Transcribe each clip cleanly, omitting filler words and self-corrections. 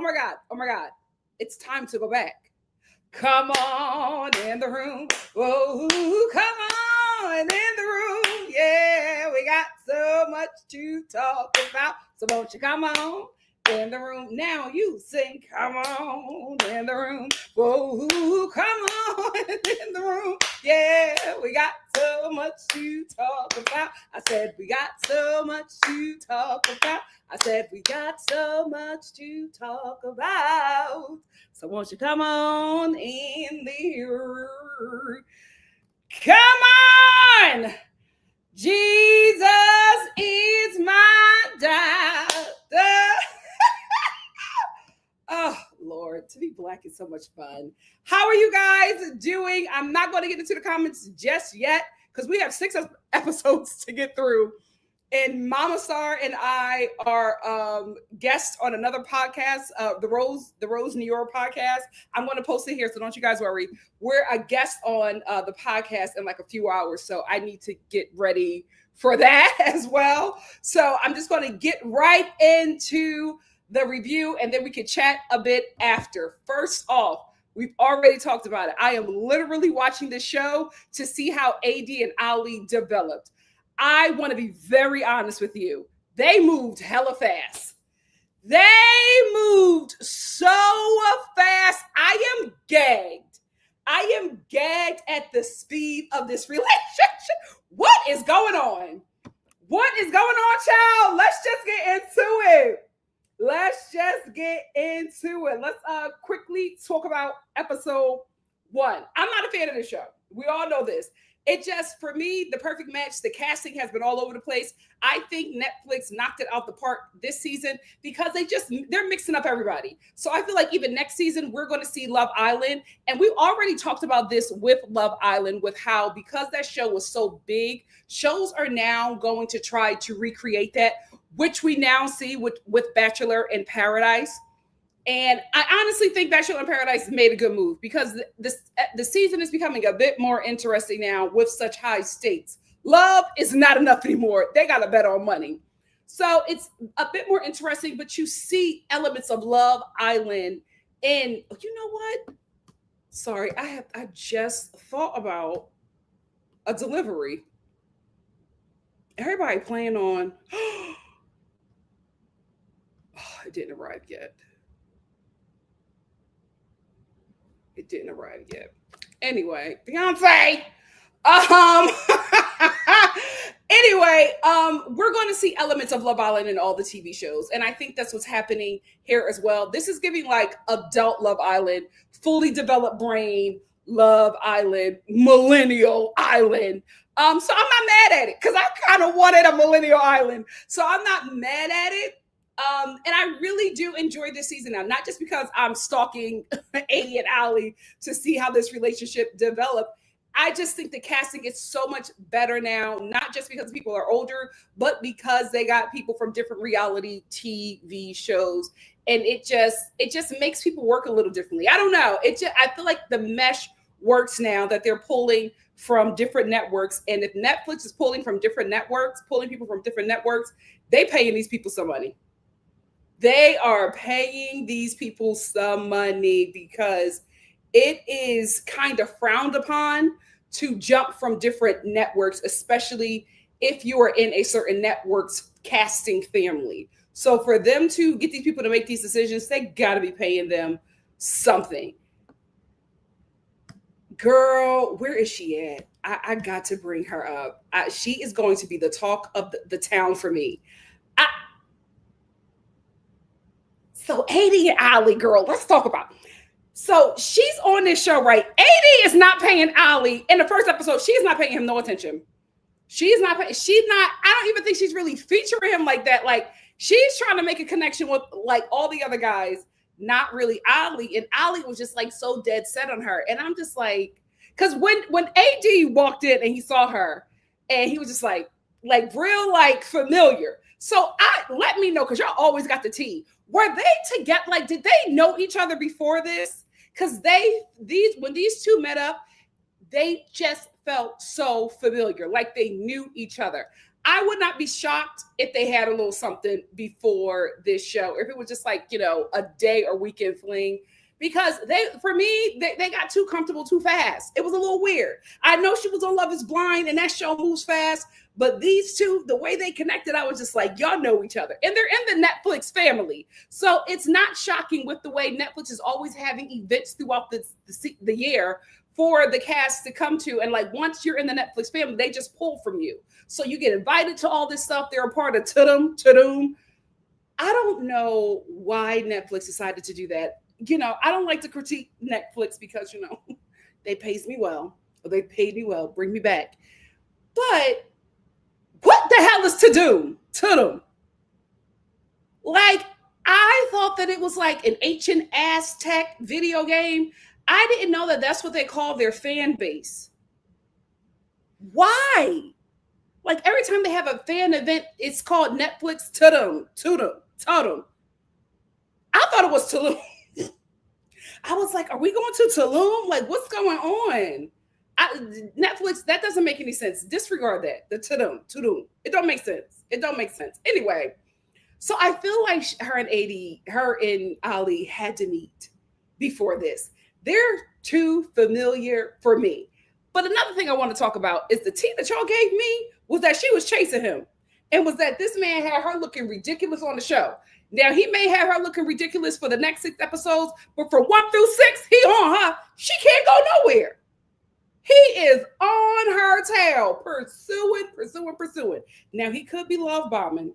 my God. Oh my God. It's time to go back. Come on in the room. Whoa, come on in the room. Yeah, we got so much to talk about. So won't you come on in the room? Now you sing, come on in the room. Whoa, come on in the room. Yeah, we got so much to talk about. I said we got so much to talk about. I said we got so much to talk about. So won't you come on in the room? Come on! Jesus is my doctor. Oh, Lord, to be black is so much fun. How are you guys doing? I'm not going to get into the comments just yet because we have 6 episodes to get through. And Mama Star and I are guests on another podcast, the Rose New York podcast. I'm going to post it here, so don't you guys worry. We're a guest on the podcast in like a few hours, so I need to get ready for that as well. So I'm just going to get right into the review, and then we can chat a bit after. First off, we've already talked about it. I am literally watching this show to see how AD and Ali developed. I want to be very honest with you. They moved hella fast. They moved so fast. I am gagged. I am gagged at the speed of this relationship. What is going on? What is going on, child? Let's just get into it. Let's quickly talk about episode 1. I'm not a fan of this show. We all know this. It just, for me, the perfect match, the casting has been all over the place. I think Netflix knocked it out the park this season because they're mixing up everybody. So I feel like even next season, we're going to see Love Island. And we've already talked about this with Love Island, with how, because that show was so big, shows are now going to try to recreate that, which we now see with Bachelor in Paradise. And I honestly think Bachelor in Paradise made a good move because the season is becoming a bit more interesting now with such high stakes. Love is not enough anymore. They got to bet on money. So it's a bit more interesting, but you see elements of Love Island. And you know what? Sorry, I just thought about a delivery. Everybody playing on. Oh, it didn't arrive yet. It didn't arrive yet. Anyway, Beyonce. Anyway, we're going to see elements of Love Island in all the TV shows. And I think that's what's happening here as well. This is giving like adult Love Island, fully developed brain, Love Island, Millennial Island. So I'm not mad at it because I kind of wanted a Millennial Island. So I'm not mad at it. And I really do enjoy this season now, not just because I'm stalking AD and Ali to see how this relationship developed. I just think the casting is so much better now, not just because people are older, but because they got people from different reality TV shows. And it just makes people work a little differently. I don't know. I feel like the mesh works now that they're pulling from different networks. And if Netflix is pulling people from different networks, they paying these people some money. They are paying these people some money because it is kind of frowned upon to jump from different networks, especially if you are in a certain network's casting family. So for them to get these people to make these decisions, they got to be paying them something. Girl, where is she at? I got to bring her up. She is going to be the talk of the town for me. So AD and Ali, girl, let's talk about it. So she's on this show, right? AD is not paying Ali in the first episode. She's not paying him no attention. I don't even think she's really featuring him like that. Like she's trying to make a connection with like all the other guys, not really Ali. And Ali was just like so dead set on her. And I'm just like, because when AD walked in and he saw her and he was just like real, like familiar. So let me know, because y'all always got the tea. Were they together? Like, did they know each other before this? Because when these two met up, they just felt so familiar, like they knew each other. I would not be shocked if they had a little something before this show, if it was just like, a day or weekend fling. Because for me, they got too comfortable too fast. It was a little weird. I know she was on Love is Blind and that show moves fast, but these two, the way they connected, I was just like, y'all know each other. And they're in the Netflix family. So it's not shocking with the way Netflix is always having events throughout the year for the cast to come to. And like, once you're in the Netflix family, they just pull from you. So you get invited to all this stuff. They're a part of Tudum. I don't know why Netflix decided to do that. I don't like to critique Netflix because, they pays me well. Or they paid me well. Bring me back. But what the hell is Tudum? Like, I thought that it was like an ancient Aztec video game. I didn't know that that's what they call their fan base. Why? Like, every time they have a fan event, it's called Netflix Tudum. I thought it was Tulum. I was like, are we going to Tulum? Like, what's going on? Netflix, that doesn't make any sense. Disregard that. The Tudum. It don't make sense. Anyway, so I feel like her and Ali had to meet before this. They're too familiar for me. But another thing I want to talk about is the tea that y'all gave me was that she was chasing him. And was that this man had her looking ridiculous on the show. Now, he may have her looking ridiculous for the next 6 episodes, but for 1 through 6, he on her. She can't go nowhere. He is on her tail, pursuing. Now, he could be love bombing,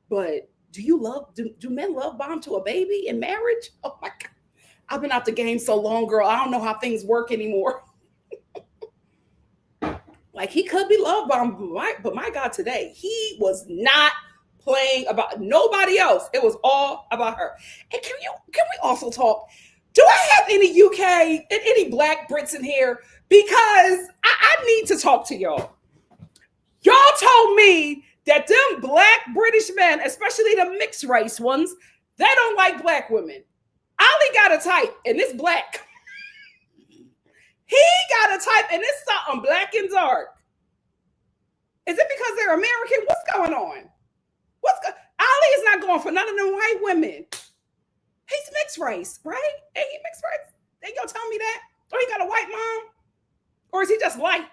but do men love bomb to a baby in marriage? Oh my God. I've been out the game so long, girl. I don't know how things work anymore. Like, he could be love bombed, but my God, today, he was not playing about nobody else. It was all about her. And can we also talk? Do I have any UK and any Black Brits in here? Because I need to talk to y'all. Y'all told me that them Black British men, especially the mixed race ones, they don't like Black women. Ali got a type, and it's Black. He got a type, and it's something black and dark. Is it because they're American? What's going on? Ali is not going for none of them white women. He's mixed race, right? Ain't he mixed race? They gonna tell me that? Or he got a white mom? Or is he just white?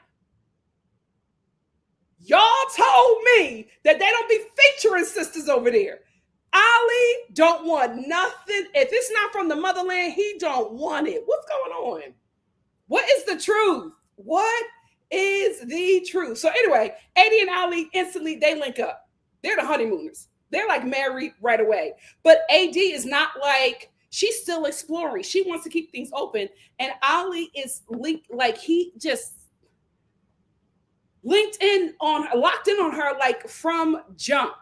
Y'all told me that they don't be featuring sisters over there. Ali don't want nothing. If it's not from the motherland, he don't want it. What's going on? What is the truth? What is the truth? So anyway, AD and Ali instantly, they link up. They're the honeymooners. They're like married right away. But AD is not like, she's still exploring. She wants to keep things open. And Ali is linked, like he just locked in on her like from jump.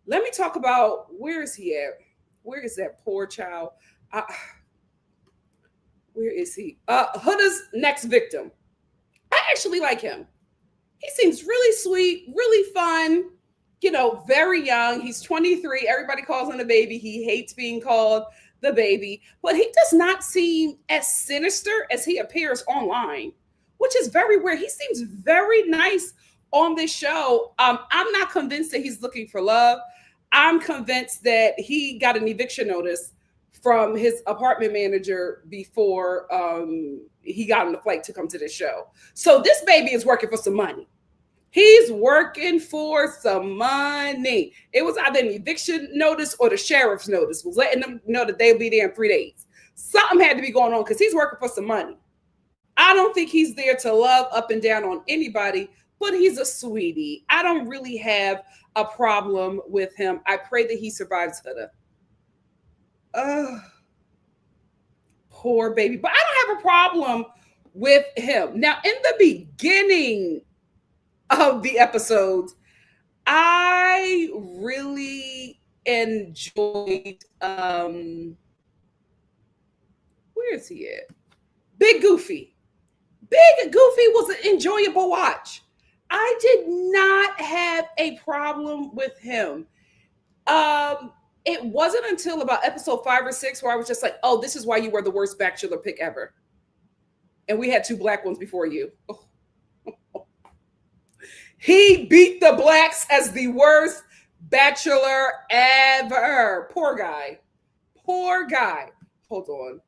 Let me talk about, where is he at? Where is that poor child? Where is he? Huda's next victim. I actually like him. He seems really sweet, really fun, very young. He's 23. Everybody calls him the baby. He hates being called the baby, but he does not seem as sinister as he appears online, which is very weird. He seems very nice on this show. I'm not convinced that he's looking for love. I'm convinced that he got an eviction notice from his apartment manager before he got on the flight to come to this show. So this baby is working for some money. He's working for some money. It was either an eviction notice or the sheriff's notice was letting them know that they'll be there in 3 days. Something had to be going on because he's working for some money. I don't think he's there to love up and down on anybody, but he's a sweetie. I don't really have a problem with him. I pray that he survives Huda. Poor baby. But I don't have a problem with him. Now, in the beginning of the episodes, I really enjoyed where is he at? Big Goofy. Big Goofy was an enjoyable watch. I did not have a problem with him. It wasn't until about episode 5 or 6 where I was just like, oh, this is why you were the worst bachelor pick ever. And we had 2 black ones before you. He beat the blacks as the worst bachelor ever. Poor guy. Poor guy. Hold on.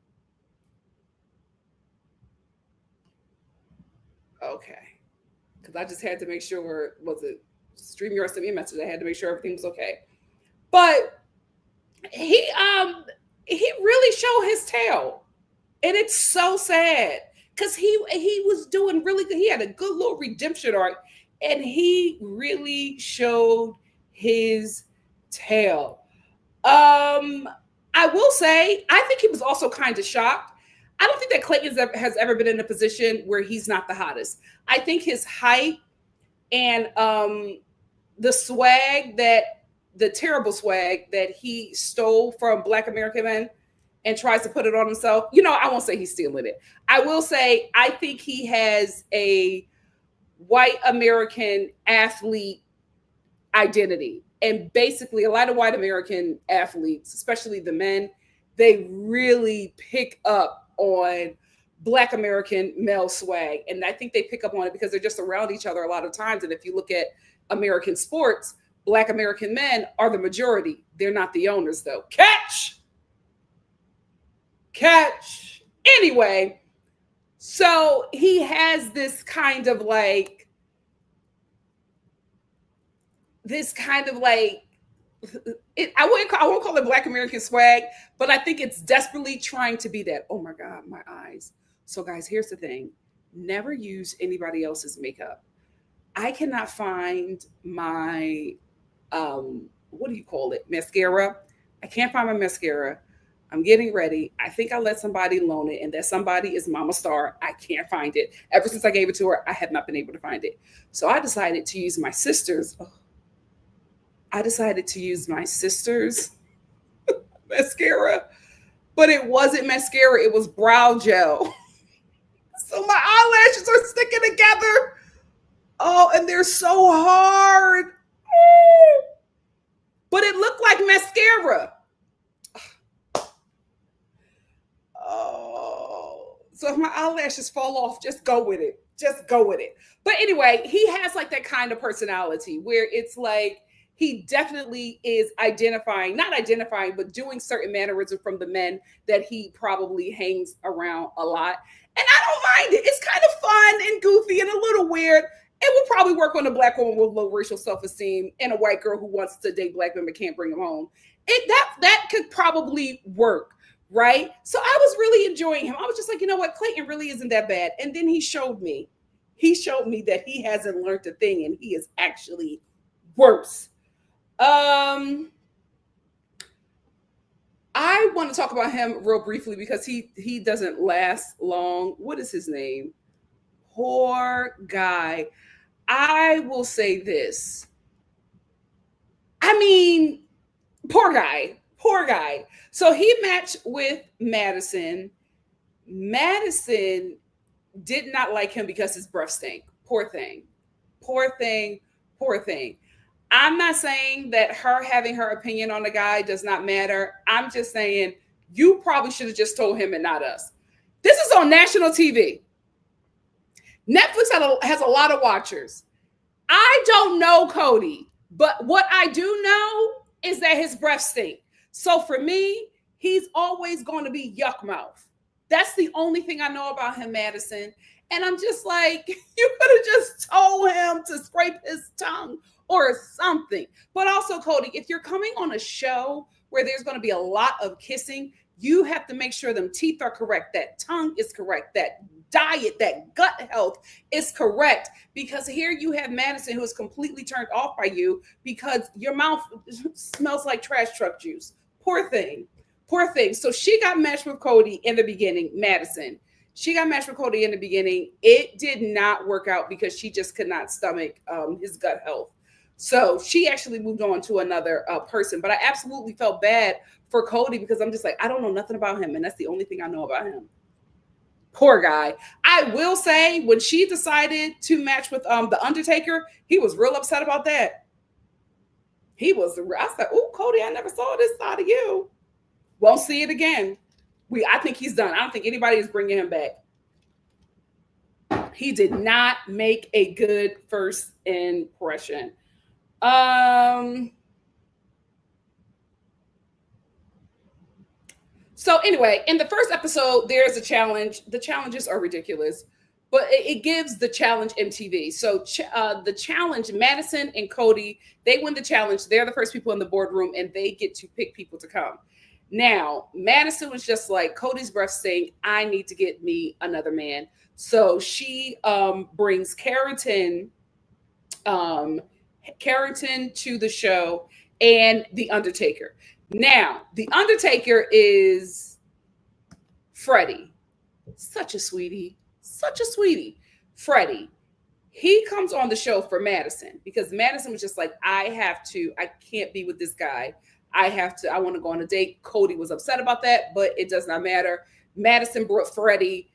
Okay. Because I just had to make sure, was it StreamYard sent me a message? I had to make sure everything was okay. But he really showed his tail. And it's so sad. Because he was doing really good. He had a good little redemption arc. And he really showed his tail. I will say, I think he was also kind of shocked. I don't think that Clayton has ever been in a position where he's not the hottest. I think his height and the swag the terrible swag that he stole from Black American men and tries to put it on himself. I won't say he's stealing it. I will say, I think he has a white American athlete identity. And basically, a lot of white American athletes, especially the men, they really pick up on Black American male swag. And I think they pick up on it because they're just around each other a lot of times. And if you look at American sports, Black American men are the majority. They're not the owners, though. Catch. Anyway, so he has this kind of like, I won't call it Black American swag, but I think it's desperately trying to be that. Oh my God, my eyes. So guys, here's the thing. Never use anybody else's makeup. I cannot find my, what do you call it? Mascara. I can't find my mascara. I'm getting ready. I think I let somebody loan it, and that somebody is Mama Star. I can't find it. Ever since I gave it to her, I have not been able to find it. So I decided to use my sister's. Mascara, but it wasn't mascara. It was brow gel. So my eyelashes are sticking together. Oh, and they're so hard. Oh. But it looked like mascara. Oh, so if my eyelashes fall off, just go with it. But anyway, he has like that kind of personality where it's like he definitely is not identifying, but doing certain mannerisms from the men that he probably hangs around a lot. And I don't mind it. It's kind of fun and goofy and a little weird. It will probably work on a Black woman with low racial self-esteem and a white girl who wants to date Black men but can't bring them home. That could probably work. Right. So I was really enjoying him. I was just like, you know what? Clayton really isn't that bad. And then he showed me that he hasn't learned a thing and he is actually worse. I want to talk about him real briefly because he doesn't last long. What is his name? Poor guy. I will say this. I mean, poor guy. So he matched with Madison. Madison did not like him because his breath stank. Poor thing. I'm not saying that her having her opinion on the guy does not matter. I'm just saying you probably should have just told him and not us. This is on national TV. Netflix has a lot of watchers. I don't know Cody, but what I do know is that his breath stinks. So for me, he's always going to be yuck mouth. That's the only thing I know about him, Madison. And I'm just like, you could have just told him to scrape his tongue or something. But also, Cody, if you're coming on a show where there's going to be a lot of kissing, you have to make sure them teeth are correct, that tongue is correct, that diet, that gut health is correct. Because here you have Madison who is completely turned off by you because your mouth smells like trash truck juice. Poor thing. So she got matched with Cody in the beginning, Madison. She got matched with Cody in the beginning. It did not work out because she just could not stomach his gut health. So she actually moved on to another person. But I absolutely felt bad for Cody because I'm just like, I don't know nothing about him. And that's the only thing I know about him. Poor guy. I will say when she decided to match with the Undertaker, he was real upset about that. I said, oh, Cody, I never saw this side of you. Won't see it again. I think he's done. I don't think anybody is bringing him back. He did not make a good first impression. So anyway, in the first episode, there's a challenge. The challenges are ridiculous, but it gives the challenge MTV. So the challenge, Madison and Cody, they win the challenge. They're the first people in the boardroom, and they get to pick people to come. Now, Madison was just like Cody's breath saying, I need to get me another man. So she brings Carrington to the show and The Undertaker. Now, The Undertaker is Freddie. Such a sweetie. Such a sweetie. Freddie. He comes on the show for Madison because Madison was just like, I can't be with this guy. I want to go on a date. Cody was upset about that, but it does not matter. Madison brought Freddie.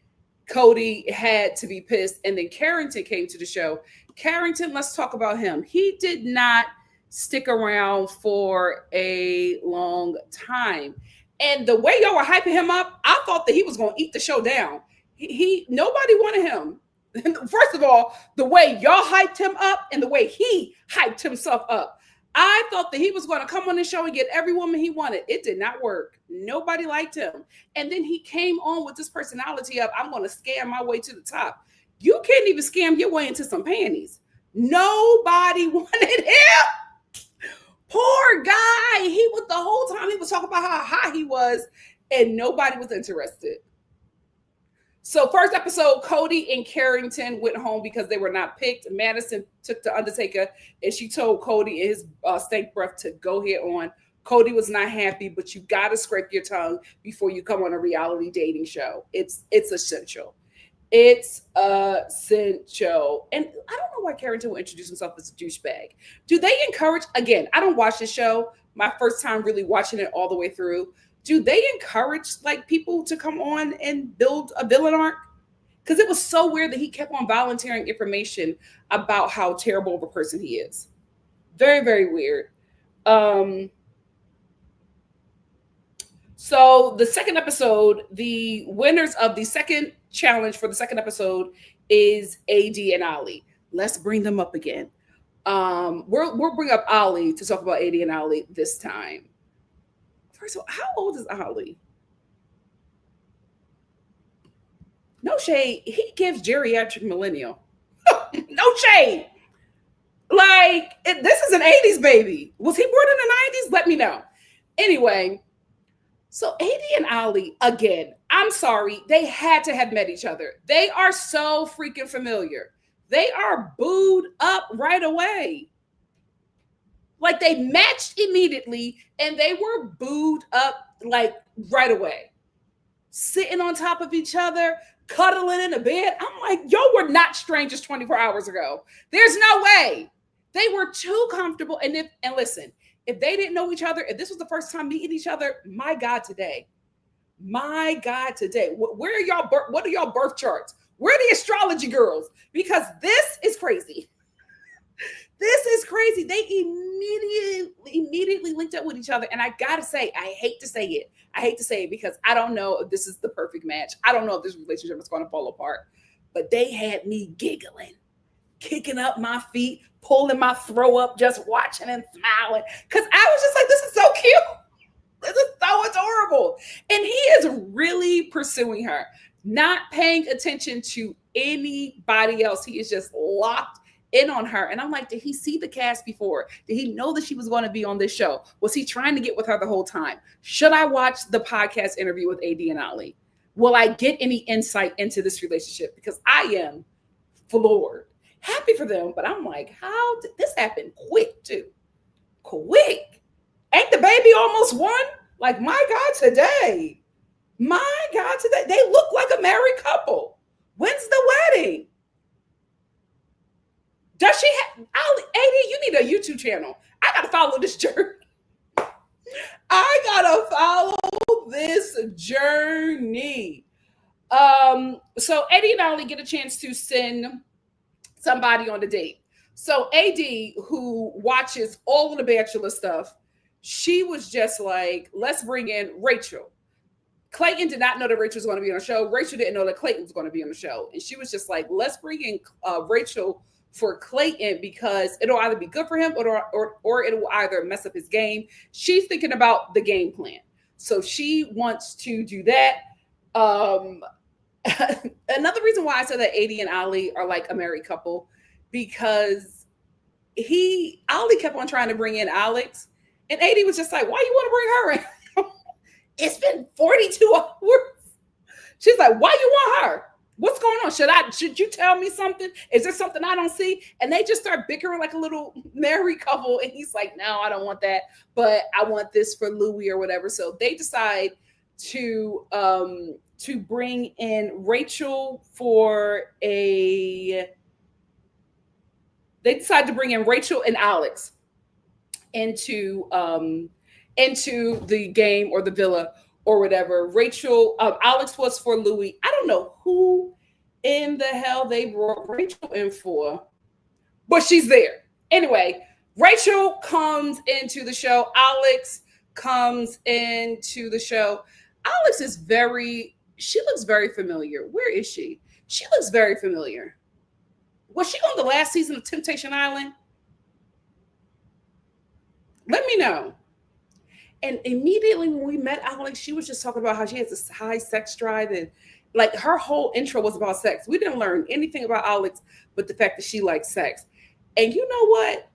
Cody had to be pissed. And then Carrington came to the show. Carrington, let's talk about him. He did not stick around for a long time. And the way y'all were hyping him up, I thought that he was going to eat the show down. Nobody wanted him. First of all, the way y'all hyped him up and the way he hyped himself up. I thought that he was going to come on the show and get every woman he wanted. It did not work. Nobody liked him. And then he came on with this personality of, I'm going to scam my way to the top. You can't even scam your way into some panties. Nobody wanted him. Poor guy. He was the whole time he was talking about how high he was and nobody was interested. So first episode, Cody and Carrington went home because they were not picked. Madison took the Undertaker and she told Cody and his stank breath to go head on. Cody was not happy, but you got to scrape your tongue before you come on a reality dating show. It's essential. It's essential. And I don't know why Carrington will introduce himself as a douchebag. Do they encourage, again, I don't watch this show. My first time really watching it all the way through. Do they encourage like people to come on and build a villain arc? Because it was so weird that he kept on volunteering information about how terrible of a person he is. Very, very weird. So the second episode, the winners of the second challenge for the second episode is AD and Ali. Let's bring them up again. We'll bring up Ali to talk about AD and Ali this time. First of all, how old is Ali? No shade. He gives geriatric millennial. No shade. Like, this is an 80s baby. Was he born in the 90s? Let me know. Anyway, so AD and Ali, again, I'm sorry, they had to have met each other. They are so freaking familiar. They are booed up right away. Like they matched immediately and they were booed up like right away. Sitting on top of each other, cuddling in the bed. I'm like, y'all were not strangers 24 hours ago. There's no way. They were too comfortable. And listen, if they didn't know each other, if this was the first time meeting each other, my God, today. My God, today. Where are y'all? What are y'all birth charts? Where are the astrology girls? Because this is crazy. This is crazy. They immediately linked up with each other. And I got to say, I hate to say it because I don't know if this is the perfect match. I don't know if this relationship is going to fall apart. But they had me giggling, kicking up my feet, pulling my throw up, just watching and smiling. Because I was just like, this is so cute. This is so adorable. And he is really pursuing her, not paying attention to anybody else. He is just locked in on her. And I'm like, did he see the cast before? Did he know that she was going to be on this show? Was he trying to get with her the whole time? Should I watch the podcast interview with AD and Ali? Will I get any insight into this relationship? Because I am floored. Happy for them, but I'm like, how did this happen quick too? Quick. Ain't the baby almost won? Like, my God, today. My God, today. They look like a married couple. When's the wedding? Does she have, AD, you need a YouTube channel. I got to follow this journey. I got to follow this journey. So Eddie and Ali get a chance to send somebody on the date. So AD, who watches all of the Bachelor stuff, she was just like, let's bring in Rachel. Clayton did not know that Rachel was going to be on the show. Rachel didn't know that Clayton was going to be on the show. And she was just like, let's bring in Rachel for Clayton because it'll either be good for him or it will either mess up his game. She's thinking about the game plan. So she wants to do that. Another reason why I said that Adi and Ali are like a married couple, because Ali kept on trying to bring in Alex, and Adi was just like, why you want to bring her in? It's been 42 hours. She's like, why you want her? What's going on? Should you tell me something? Is there something I don't see? And they just start bickering like a little married couple. And he's like, no, I don't want that. But I want this for Louis or whatever. So they decide to bring in Rachel they decide to bring in Rachel and Alex into the game or the villa or whatever. Alex was for Louis. I don't know who in the hell they brought Rachel in for, but she's there. Anyway, Rachel comes into the show. Alex comes into the show. Alex she looks very familiar. Where is she? She looks very familiar. Was she on the last season of Temptation Island? Let me know. And immediately when we met Alex, she was just talking about how she has this high sex drive, and like her whole intro was about sex. We didn't learn anything about Alex but the fact that she likes sex. And you know what?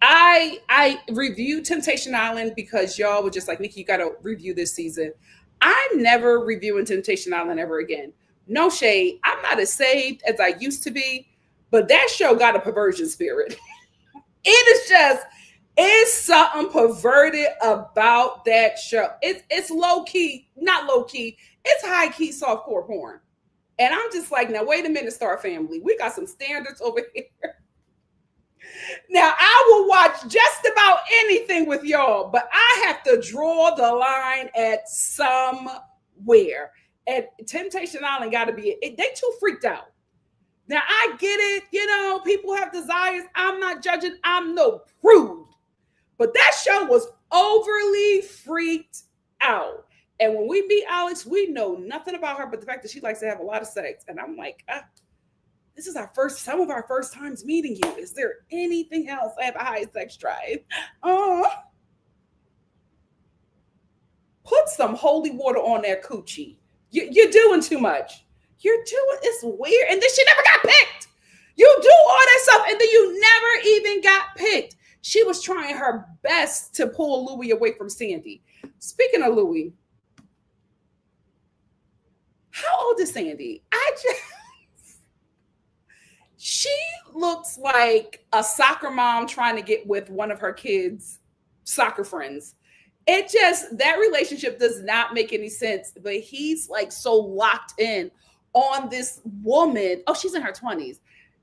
I reviewed Temptation Island because y'all were just like, Nikki, you got to review this season. I'm never reviewing Temptation Island ever again. No shade. I'm not as saved as I used to be, but that show got a perversion spirit. It's something perverted about that show. It's low key, not low key. It's high key softcore porn. And I'm just like, now wait a minute, Star Family. We got some standards over here. Now I will watch just about anything with y'all, but I have to draw the line at somewhere. And Temptation Island got to be it. They too freaked out. Now I get it. People have desires. I'm not judging. I'm no prude. But that show was overly freaked out. And when we meet Alex, we know nothing about her but the fact that she likes to have a lot of sex. And I'm like, this is some of our first times meeting you. Is there anything else? I have a high sex drive. Put some holy water on that coochie. You're doing too much. It's weird. And then she never got picked. You do all that stuff and then you never even got picked. She was trying her best to pull Louis away from Sandy. Speaking of Louis, how old is Sandy? She looks like a soccer mom trying to get with one of her kids' soccer friends. That relationship does not make any sense, but he's like so locked in on this woman. Oh, she's in her 20s.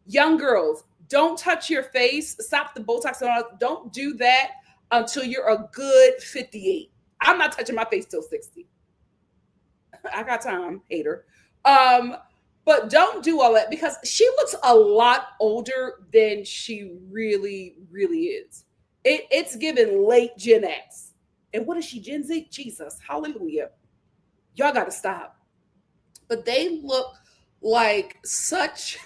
Young girls, don't touch your face. Stop the Botox. Don't do that until you're a good 58. I'm not touching my face till 60. I got time, hater. But don't do all that because she looks a lot older than she really, really is. It's given late Gen X. And what is she, Gen Z? Jesus, hallelujah. Y'all got to stop. But they look like such...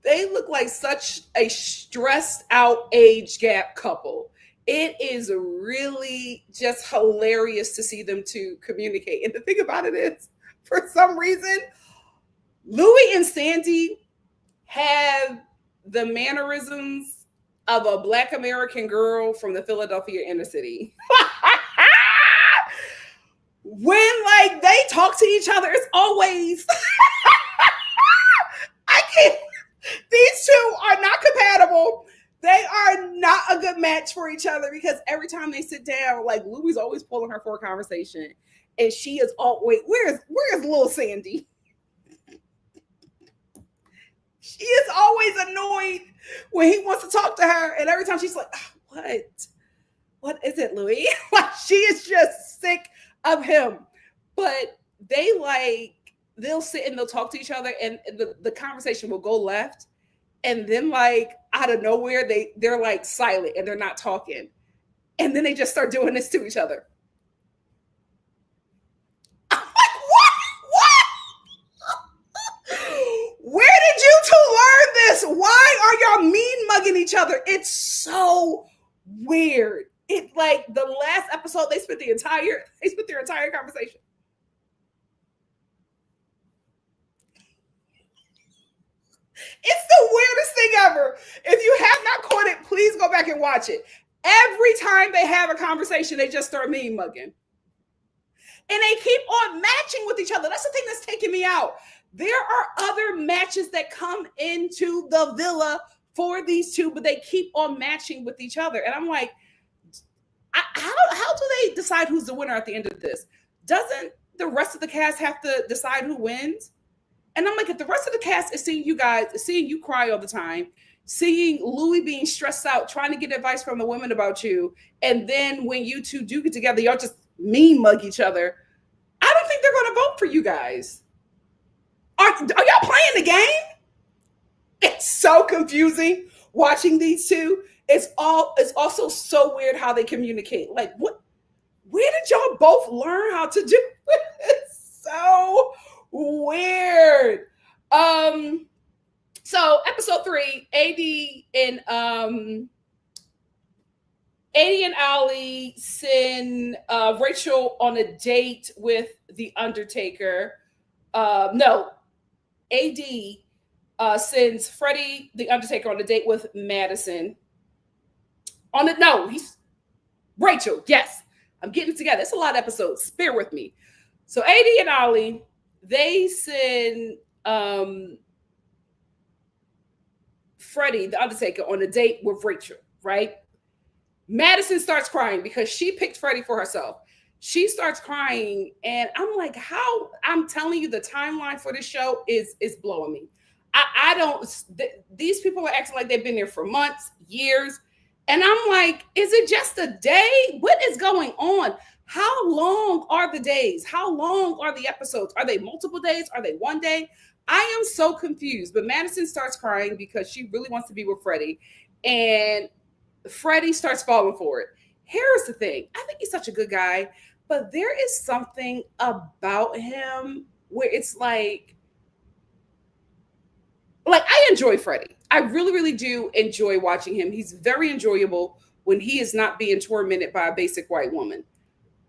They look like such a stressed out age gap couple. It is really just hilarious to see them two communicate. And the thing about it is, for some reason, Louis and Sandy have the mannerisms of a Black American girl from the Philadelphia inner city. When like they talk to each other, it's always I can't. These two are not compatible. They are not a good match for each other because every time they sit down, like Louis is always pulling her for a conversation, and she is wait, where's little Sandy? She is always annoyed when he wants to talk to her, and every time she's like, what is it, Louis? Like she is just sick of him. But they'll sit and they'll talk to each other, and the conversation will go left, and then like out of nowhere they're like silent and they're not talking, and then they just start doing this to each other. why are y'all mean mugging each other? It's so weird. It like the last episode, they spent their entire conversation. It's the weirdest thing ever. If you have not caught it, please go back and watch it. Every time they have a conversation, they just start mean mugging. And they keep on matching with each other. That's the thing that's taking me out. There are other matches that come into the villa for these two, but they keep on matching with each other. And I'm like, how do they decide who's the winner at the end of this? Doesn't the rest of the cast have to decide who wins? And I'm like, if the rest of the cast is seeing you cry all the time, seeing Louis being stressed out, trying to get advice from the women about you, and then when you two do get together, y'all just mean mug each other, I don't think they're going to vote for you guys. Are y'all playing the game? It's so confusing watching these two. It's also so weird how they communicate. Like, what? Where did y'all both learn how to do it? It's so weird. So episode 3, AD and Ali send Rachel on a date with the Undertaker. No, AD sends Freddie the Undertaker on a date with Madison. He's Rachel. Yes, I'm getting it together. It's a lot of episodes. Bear with me. So AD and Ali, they send Freddie the Undertaker on a date with Rachel, right? Madison starts crying because she picked Freddie for herself. She starts crying, and I'm like, how? I'm telling you, the timeline for this show is blowing me. I don't. These people are acting like they've been there for months, years, and I'm like, is it just a day? What is going on? How long are the days? How long are the episodes? Are they multiple days? Are they one day? I am so confused. But Madison starts crying because she really wants to be with Freddie, and Freddie starts falling for it. Here's the thing. I think he's such a good guy, but there is something about him where it's like I enjoy Freddie. I really, really do enjoy watching him. He's very enjoyable when he is not being tormented by a basic white woman.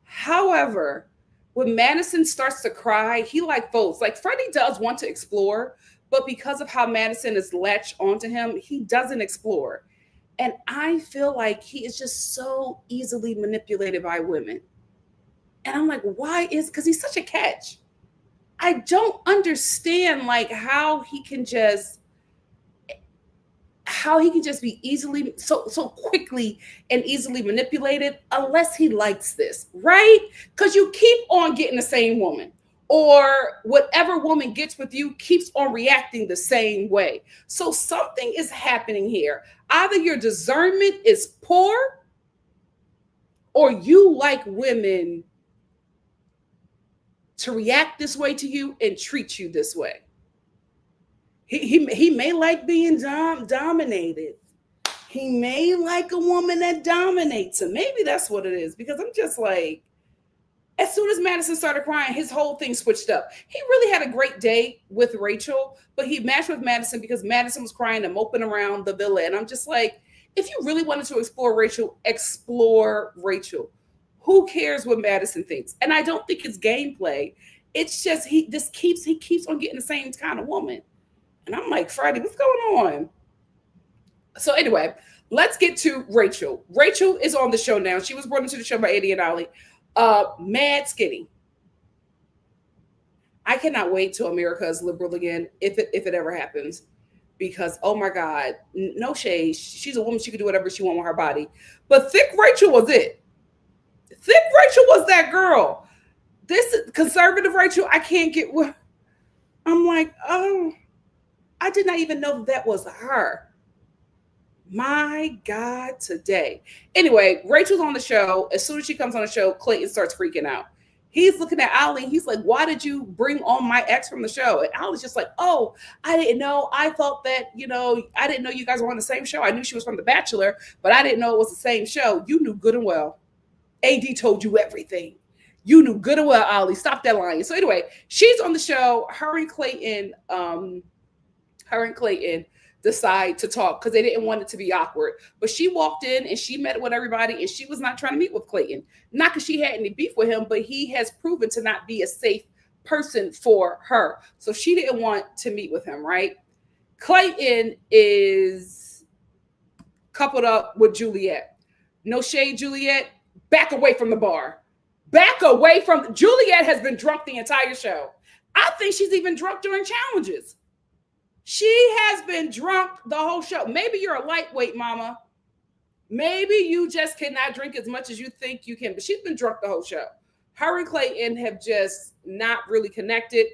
However, when Madison starts to cry, he folds. Like Freddie does want to explore, but because of how Madison is latched onto him, he doesn't explore. And I feel like he is just so easily manipulated by women. And I'm like, why because he's such a catch. I don't understand how he can just be easily so quickly and easily manipulated unless he likes this, right? Because you keep on getting the same woman, or whatever woman gets with you keeps on reacting the same way. So something is happening here. Either your discernment is poor, or you like women to react this way to you and treat you this way. He may like being dominated. He may like a woman that dominates him. Maybe that's what it is, because I'm just like, as soon as Madison started crying, his whole thing switched up. He really had a great day with Rachel, but he matched with Madison because Madison was crying and moping around the villa. And I'm just like, if you really wanted to explore Rachel, explore Rachel. Who cares what Madison thinks? And I don't think it's gameplay. It's just he keeps on getting the same kind of woman. And I'm like, Freddie, what's going on? So anyway, let's get to Rachel. Rachel is on the show now. She was brought into the show by AD and Ali. Mad skinny. I cannot wait till America is liberal again, if it ever happens. Because, oh my God, no shade. She's a woman. She can do whatever she wants with her body. But thick Rachel was it. Thick Rachel was that girl. This conservative Rachel, I can't get what. I'm like, oh, I did not even know that was her. My God, today. Anyway, Rachel's on the show. As soon as she comes on the show, Clayton starts freaking out. He's looking at Ali. He's like, why did you bring on my ex from the show? And Ali's just like, oh, I didn't know. I thought that, I didn't know you guys were on the same show. I knew she was from The Bachelor, but I didn't know it was the same show. You knew good and well. AD told you everything. You knew good and well, Ali. Stop that lying. So anyway, she's on the show. Her and Clayton decide to talk because they didn't want it to be awkward. But she walked in and she met with everybody, and she was not trying to meet with Clayton. Not because she had any beef with him, but he has proven to not be a safe person for her. So she didn't want to meet with him, right? Clayton is coupled up with Juliet. No shade, Juliet. Back away from the bar. Back away from... Juliet has been drunk the entire show. I think she's even drunk during challenges. She has been drunk the whole show. Maybe you're a lightweight, mama. Maybe you just cannot drink as much as you think you can. But she's been drunk the whole show. Her and Clayton have just not really connected,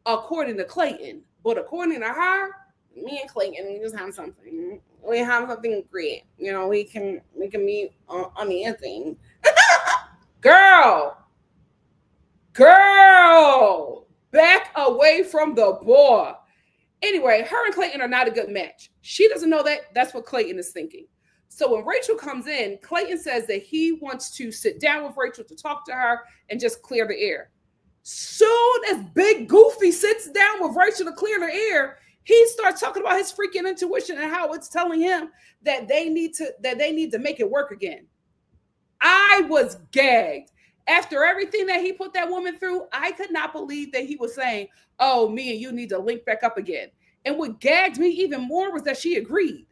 according to Clayton. But according to her, me and Clayton, we just have something. We have something great. You know, we can meet on the thing. Girl, back away from the boy. Anyway, her and Clayton are not a good match. She doesn't know that. That's what Clayton is thinking. So when Rachel comes in, Clayton says that he wants to sit down with Rachel to talk to her and just clear the air. Soon as Big Goofy sits down with Rachel to clear the air, he starts talking about his freaking intuition and how it's telling him that they need to make it work again. I was gagged. After everything that he put that woman through, I could not believe that he was saying, oh, me and you need to link back up again. And what gagged me even more was that she agreed.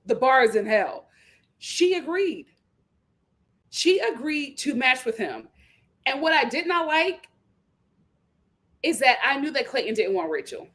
The bar is in hell. She agreed. She agreed to match with him. And what I did not like is that I knew that Clayton didn't want Rachel.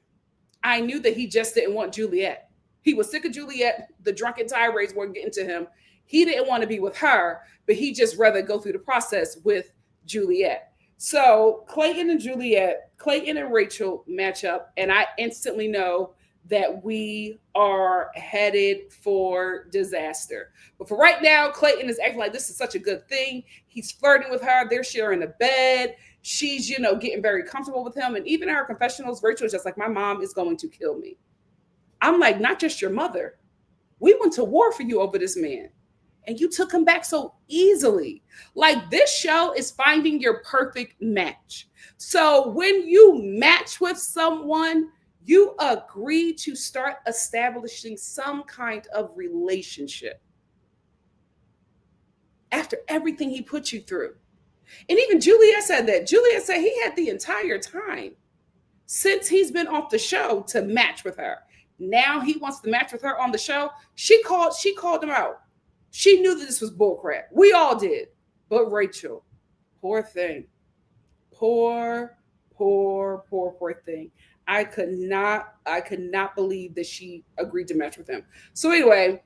I knew that he just didn't want Juliet. He was sick of Juliet. The drunken tirades weren't getting to him. He didn't want to be with her, but he just rather go through the process with Juliet. So Clayton and Rachel match up, and I instantly know that we are headed for disaster. But for right now, Clayton is acting like this is such a good thing. He's flirting with her. They're sharing a bed. She's, getting very comfortable with him. And even in her confessionals, Rachel is just like, my mom is going to kill me. I'm like, not just your mother. We went to war for you over this man. And you took him back so easily. Like, this show is finding your perfect match. So when you match with someone, you agree to start establishing some kind of relationship after everything he put you through. And even Juliet said that. Juliet said he had the entire time since he's been off the show to match with her. Now he wants to match with her on the show. She called him out. She knew that this was bullcrap. We all did. But Rachel, poor thing. Poor thing. I could not believe that she agreed to match with him. So anyway,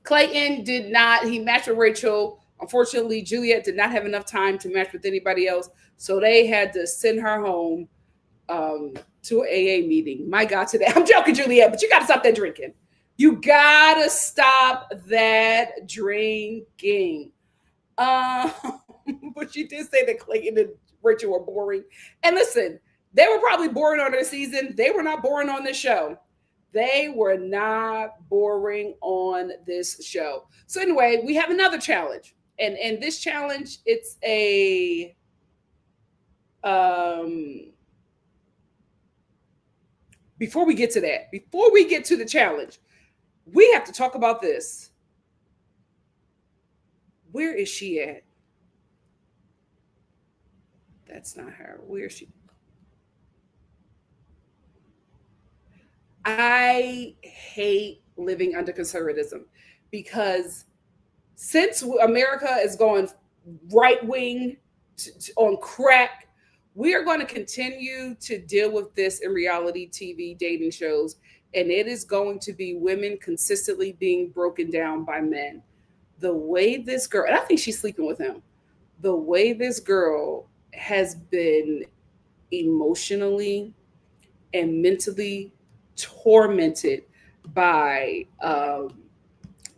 Clayton he matched with Rachel. Unfortunately, Juliet did not have enough time to match with anybody else. So they had to send her home to an AA meeting. My God, today. I'm joking, Juliet, but you got to stop that drinking. You got to stop that drinking. But she did say that Clayton and Rachel were boring. And listen, they were probably boring on their season. They were not boring on this show. They were not boring on this show. So anyway, we have another challenge. And this challenge, it's a before we get to the challenge, we have to talk about this. Where is she at? That's not her. Where is she? I hate living under conservatism because since America is going right wing on crack, we are going to continue to deal with this in reality TV dating shows. And it is going to be women consistently being broken down by men. The way this girl, and I think she's sleeping with him, the way this girl has been emotionally and mentally tormented by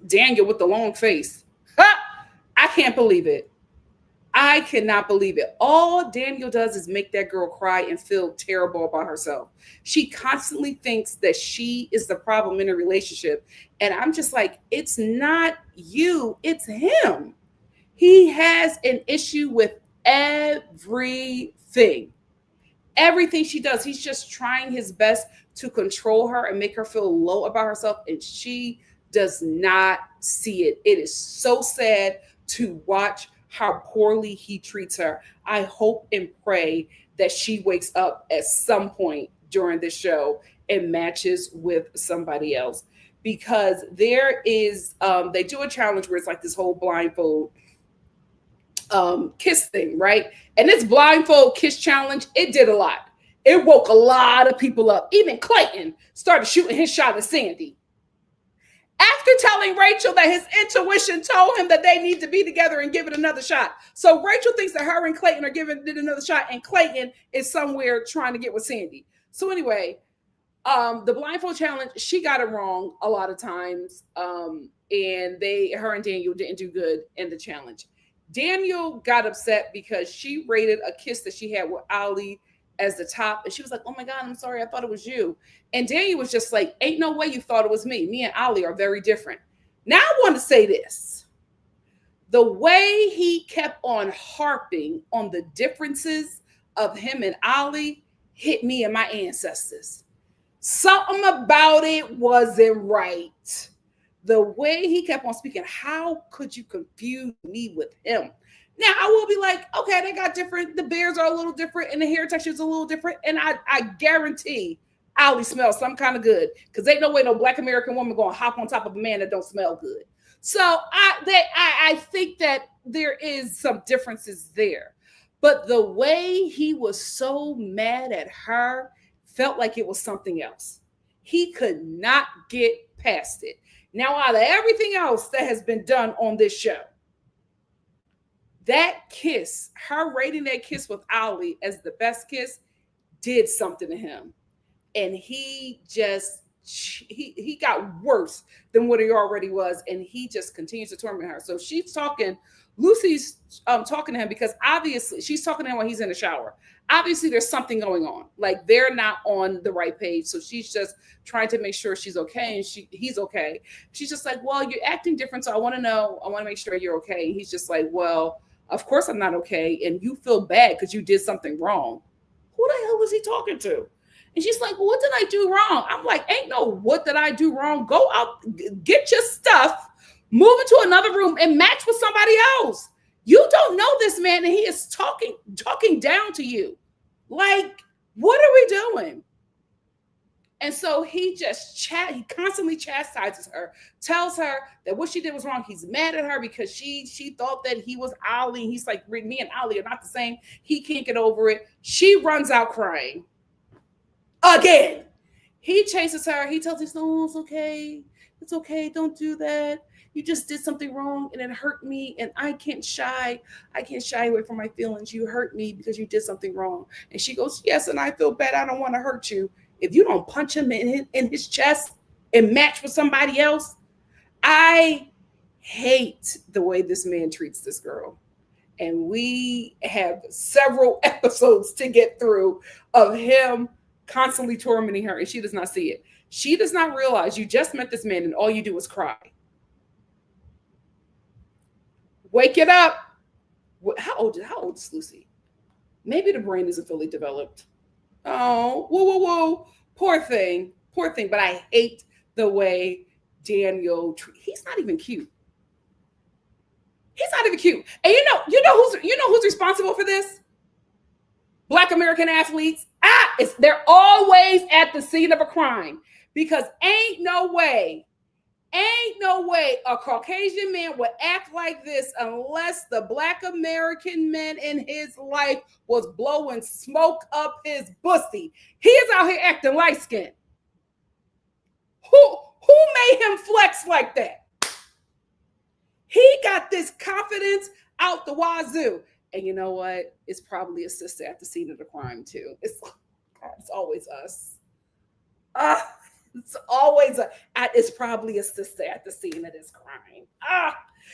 Daniel with the long face. I can't believe it. I cannot believe it. All Daniel does is make that girl cry and feel terrible about herself. She constantly thinks that she is the problem in a relationship. And I'm just like, it's not you, it's him. He has an issue with everything. Everything she does, he's just trying his best to control her and make her feel low about herself. And she does not see it. It is so sad to watch how poorly he treats her. I hope and pray that she wakes up at some point during the show and matches with somebody else. Because there is, they do a challenge where it's like this whole blindfold kiss thing, right? And this blindfold kiss challenge, it did a lot. It woke a lot of people up. Even Clayton started shooting his shot at Sandy. After telling Rachel that his intuition told him that they need to be together and give it another shot. So Rachel thinks that her and Clayton are giving it another shot, and Clayton is somewhere trying to get with Sandy. So anyway, the blindfold challenge, she got it wrong a lot of times. And her and Daniel didn't do good in the challenge. Daniel got upset because she rated a kiss that she had with Ali as the top. And she was like, oh my God, I'm sorry. I thought it was you. And Daniel was just like, ain't no way you thought it was me. Me and Ali are very different. Now I want to say this. The way he kept on harping on the differences of him and Ali hit me and my ancestors. Something about it wasn't right. The way he kept on speaking, how could you confuse me with him? Now, I will be like, okay, they got different, the bears are a little different, and the hair texture is a little different, and I guarantee Ali smells some kind of good, because ain't no way no Black American woman going to hop on top of a man that don't smell good. So I think that there is some differences there. But the way he was so mad at her felt like it was something else. He could not get past it. Now, out of everything else that has been done on this show, that kiss, her rating that kiss with Ali as the best kiss, did something to him. And he just, he got worse than what he already was. And he just continues to torment her. So she's talking, Lucy's talking to him because obviously she's talking to him when he's in the shower. Obviously there's something going on. Like they're not on the right page. So she's just trying to make sure she's okay and he's okay. She's just like, well, you're acting different. So I want to make sure you're okay. And he's just like, well, of course I'm not okay. And you feel bad because you did something wrong. Who the hell was he talking to? And she's like, well, what did I do wrong? I'm like, ain't no what did I do wrong? Go out, get your stuff, move into another room and match with somebody else. You don't know this man and he is talking down to you. Like, what are we doing? And so he constantly chastises her, tells her that what she did was wrong. He's mad at her because she thought that he was Ali. And he's like, me and Ali are not the same. He can't get over it. She runs out crying. Again, he chases her. He tells her, no, it's okay. It's okay. Don't do that. You just did something wrong and it hurt me. And I can't shy away from my feelings. You hurt me because you did something wrong. And she goes, yes, and I feel bad. I don't want to hurt you. If you don't punch him in his chest and match with somebody else, I hate the way this man treats this girl. And we have several episodes to get through of him constantly tormenting her, and she does not see it. She does not realize you just met this man and all you do is cry. Wake it up. How old is Lucy? Maybe the brain isn't fully developed. Oh, whoa. Poor thing. But I hate the way Daniel, he's not even cute. He's not even cute. And you know who's responsible for this? Black American athletes. They're always at the scene of a crime because ain't no way a Caucasian man would act like this unless the Black American man in his life was blowing smoke up his pussy. He is out here acting light skinned. Who made him flex like that? He got this confidence out the wazoo. And you know what? It's probably a sister at the scene of the crime too. It's always us. It's probably a sister at the scene of this crime.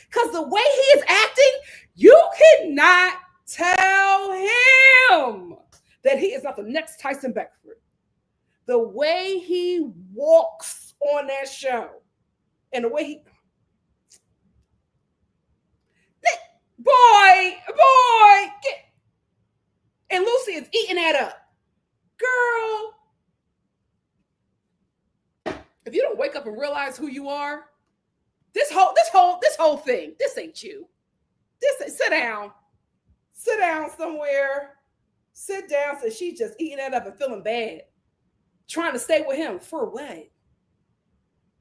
Because the way he is acting, you cannot tell him that he is not the next Tyson Beckford. The way he walks on that show and the way he... Boy, and Lucy is eating that up. Girl, if you don't wake up and realize who you are, this whole thing, this ain't you. Sit down. Sit down somewhere. Sit down. So she's just eating that up and feeling bad. Trying to stay with him for what?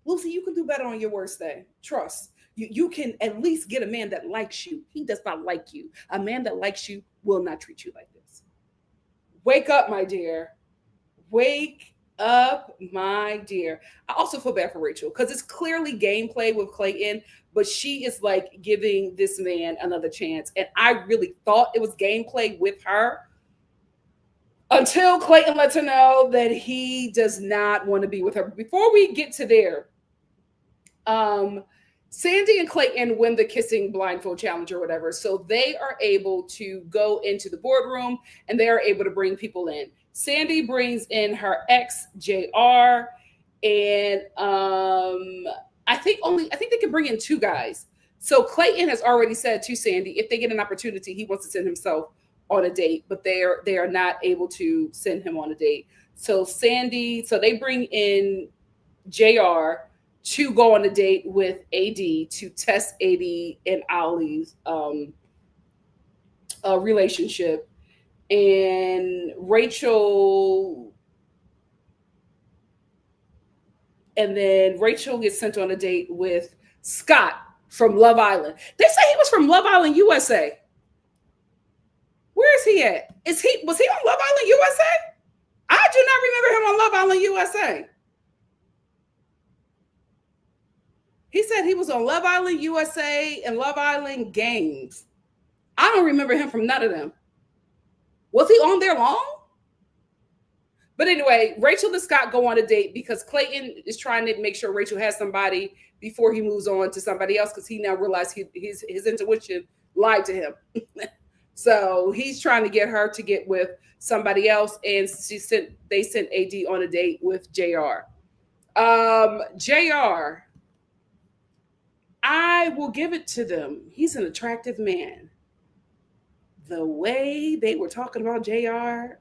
Lucy, you can do better on your worst day. Trust. You can at least get a man that likes you. He does not like you. A man that likes you will not treat you like this. Wake up, my dear. Wake up, my dear. I also feel bad for Rachel because it's clearly gameplay with Clayton, but she is like giving this man another chance. And I really thought it was gameplay with her until Clayton lets her know that he does not want to be with her. Before we get to there, Sandy and Clayton win the kissing blindfold challenge or whatever. So they are able to go into the boardroom and they are able to bring people in. Sandy brings in her ex, JR, and I think they can bring in two guys. So Clayton has already said to Sandy, if they get an opportunity, he wants to send himself on a date, but they are not able to send him on a date. So they bring in JR to go on a date with AD to test AD and Ollie's relationship. And Rachel gets sent on a date with Scott from Love Island. They say he was from Love Island, USA. Where is he at? Was he on Love Island, USA? I do not remember him on Love Island, USA. He said he was on Love Island, USA and Love Island Games. I don't remember him from none of them. Was he on there long? But anyway, Rachel and Scott go on a date because Clayton is trying to make sure Rachel has somebody before he moves on to somebody else because he now realized his intuition lied to him. So he's trying to get her to get with somebody else, and they sent AD on a date with JR. JR, I will give it to them. He's an attractive man. The way they were talking about JR,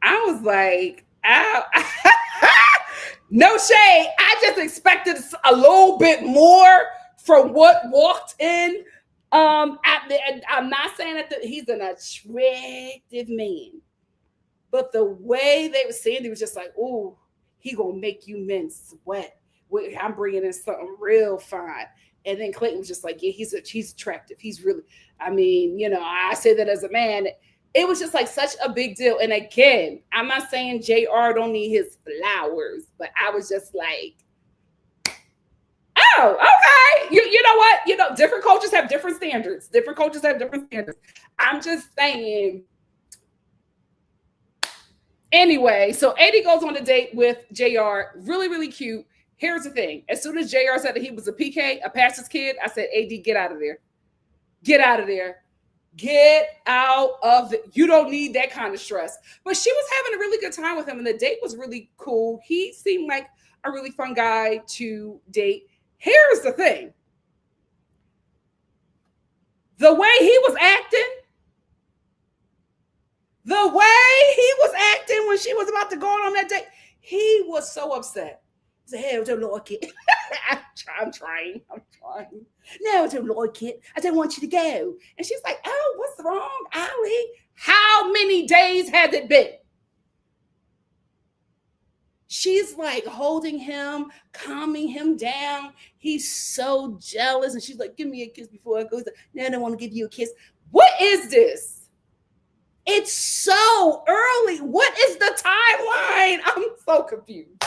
I was like, ow. No shade. I just expected a little bit more from what walked in. I'm not saying that he's an attractive man, but the way they were saying, it was just like, oh, he gonna make you men sweat. I'm bringing in something real fine. And then Clayton was just like, yeah, he's attractive. He's really, I say that as a man. It was just like such a big deal. And again, I'm not saying JR don't need his flowers, but I was just like, oh, okay. You know what? Different cultures have different standards. I'm just saying. Anyway, so AD goes on a date with JR. Really, really cute. Here's the thing. As soon as JR said that he was a PK, a pastor's kid, I said, AD, get out of there. Get out of there. Get out of it. You don't need that kind of stress. But she was having a really good time with him, and the date was really cool. He seemed like a really fun guy to date. Here's the thing. The way he was acting when she was about to go on that date, he was so upset. He said, hey, I don't like it. I'm trying. No, I don't like it. I don't want you to go. And she's like, oh, what's wrong, Ollie? How many days has it been? She's like holding him, calming him down. He's so jealous. And she's like, give me a kiss before I go. Like, no, I don't want to give you a kiss. What is this? It's so early. What is the timeline? I'm so confused.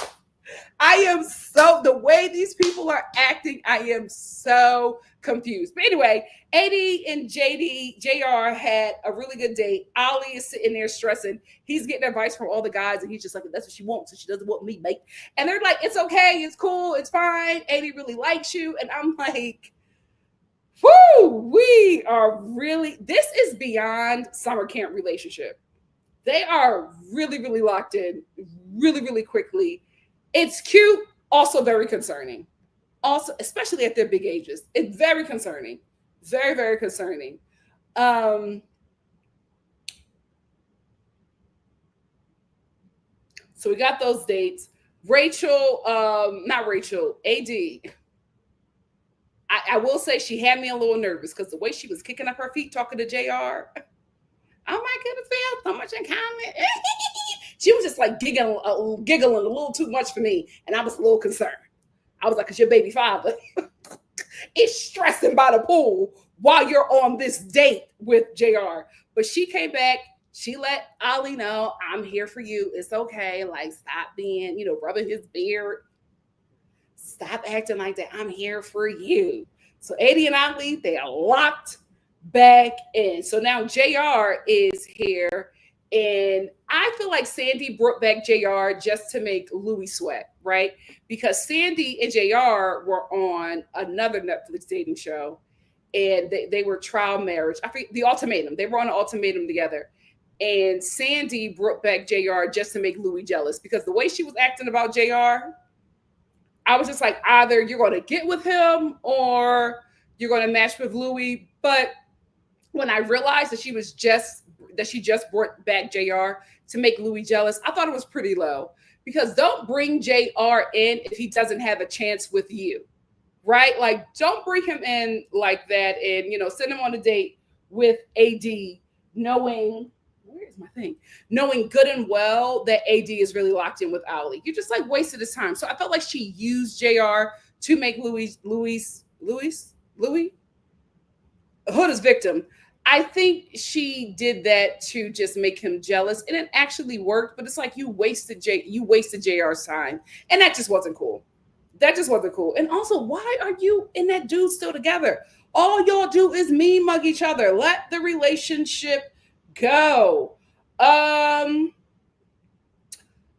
The way these people are acting, I am so confused. But anyway, AD and JR had a really good date. Ollie is sitting there stressing. He's getting advice from all the guys, and he's just like, that's what she wants, and she doesn't want me, mate. And they're like, it's okay, it's cool, it's fine. AD really likes you. And I'm like, whoo, this is beyond summer camp relationship. They are really, really locked in really, really quickly. It's cute, also very concerning. Also, especially at their big ages. It's very concerning. Very, very concerning. So we got those dates. Rachel, not Rachel, AD. I will say she had me a little nervous because the way she was kicking up her feet talking to JR. Oh my goodness, we have so much in common. She was just like giggling a little too much for me, and I was a little concerned. I was like, "Cause your baby father is stressing by the pool while you're on this date with JR." But she came back. She let Ollie know, "I'm here for you. It's okay. Like, stop being, rubbing his beard. Stop acting like that. I'm here for you." So Eddie and Ollie, they are locked back in. So now JR is here. And I feel like Sandy brought back JR just to make Louis sweat, right? Because Sandy and JR were on another Netflix dating show, and they were trial marriage. I think The Ultimatum. They were on an ultimatum together. And Sandy brought back JR just to make Louis jealous, because the way she was acting about JR, I was just like, either you're going to get with him or you're going to match with Louis. But when I realized that she just brought back JR to make Louis jealous, I thought it was pretty low, because don't bring JR in if he doesn't have a chance with you, right? Like, don't bring him in like that and, send him on a date with AD knowing, where's my thing? Knowing good and well that AD is really locked in with Ollie. You just like wasted his time. So I felt like she used JR to make Louis Hood his victim. I think she did that to just make him jealous, and it actually worked. But it's like you wasted JR's time, and that just wasn't cool. That just wasn't cool. And also, why are you and that dude still together? All y'all do is mean mug each other. Let the relationship go.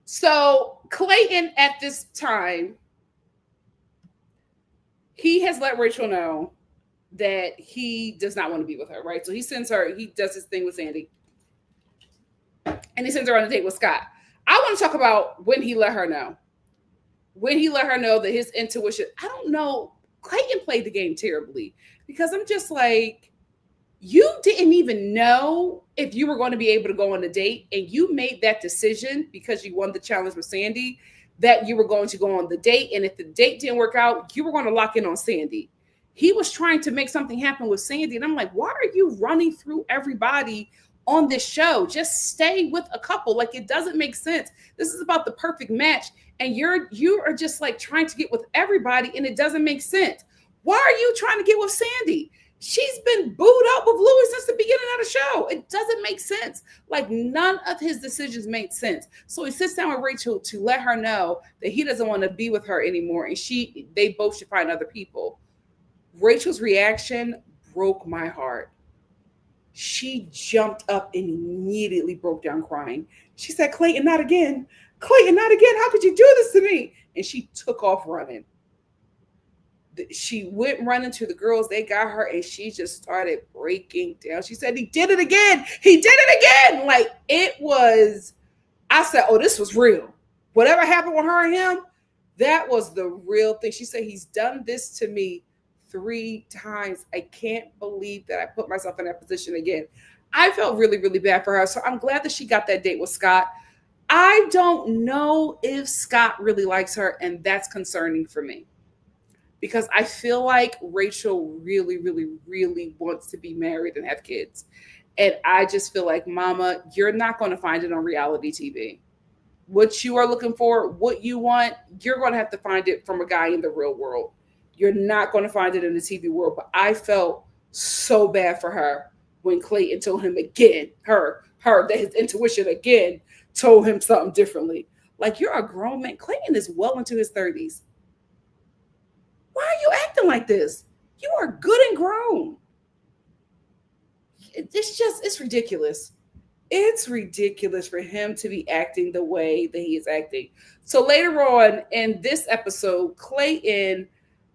So Clayton at this time, he has let Rachel know that he does not want to be with her, right? So he does his thing with Sandy, and he sends her on a date with Scott. I want to talk about when he let her know. When he let her know that his intuition, I don't know, Clayton played the game terribly, because I'm just like, you didn't even know if you were going to be able to go on a date, and you made that decision because you won the challenge with Sandy that you were going to go on the date. And if the date didn't work out, you were going to lock in on Sandy. He was trying to make something happen with Sandy. And I'm like, why are you running through everybody on this show? Just stay with a couple. Like, it doesn't make sense. This is about the perfect match. And you are just like trying to get with everybody, and it doesn't make sense. Why are you trying to get with Sandy? She's been booed up with Louis since the beginning of the show. It doesn't make sense. Like, none of his decisions made sense. So he sits down with Rachel to let her know that he doesn't want to be with her anymore, and they both should find other people. Rachel's reaction broke my heart. She jumped up and immediately broke down crying. She said, "Clayton, not again. Clayton, not again. How could you do this to me?" And she took off running. She went running to the girls. They got her, and she just started breaking down. She said, "He did it again. He did it again." Like, it was, I said, "Oh, this was real. Whatever happened with her and him, that was the real thing." She said, "He's done this to me 3 times. I can't believe that I put myself in that position again." I felt really, really bad for her. So I'm glad that she got that date with Scott. I don't know if Scott really likes her, and that's concerning for me, because I feel like Rachel really, really, really wants to be married and have kids. And I just feel like, Mama, you're not going to find it on reality TV. What you are looking for, what you want, you're going to have to find it from a guy in the real world. You're not going to find it in the TV world. But I felt so bad for her when Clayton told him again, her that his intuition again told him something differently. Like, you're a grown man. Clayton is well into his 30s. Why are you acting like this? You are good and grown. It's ridiculous. It's ridiculous for him to be acting the way that he is acting. So later on in this episode, Clayton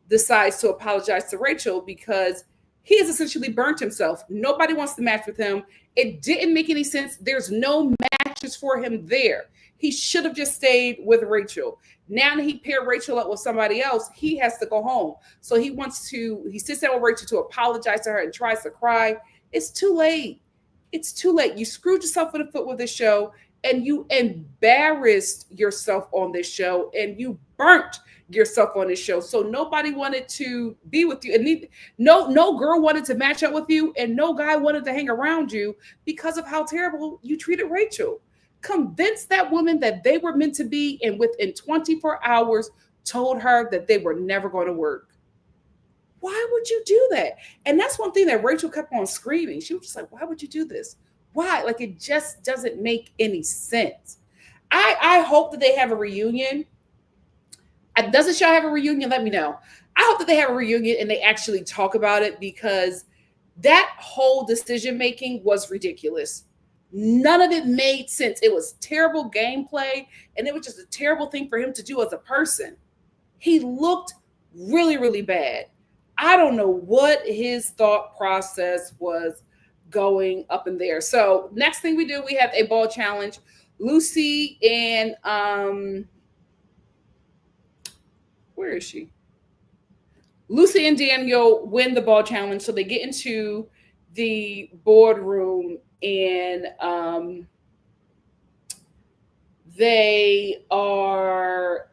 decides to apologize to Rachel because he has essentially burnt himself. Nobody wants to match with him. It didn't make any sense. There's no matches for him there. He should have just stayed with Rachel. Now that he paired Rachel up with somebody else, he has to go home. So he sits down with Rachel to apologize to her and tries to cry. It's too late. It's too late. You screwed yourself in the foot with this show, and you embarrassed yourself on this show, and you burnt yourself on this show. So nobody wanted to be with you, and no girl wanted to match up with you, and no guy wanted to hang around you because of how terrible you treated Rachel. Convince that woman that they were meant to be, and within 24 hours told her that they were never going to work. Why would you do that? And that's one thing that Rachel kept on screaming. She was just like, why would you do this? Why? Like, it just doesn't make any sense. I hope that they have a reunion. Does the show have a reunion? Let me know. I hope that they have a reunion and they actually talk about it, because that whole decision making was ridiculous. None of it made sense. It was terrible gameplay, and it was just a terrible thing for him to do as a person. He looked really, really bad. I don't know what his thought process was going up in there. So next thing we do, we have a ball challenge. Lucy and where is she? Lucy and Daniel win the ball challenge. So they get into the boardroom, and they are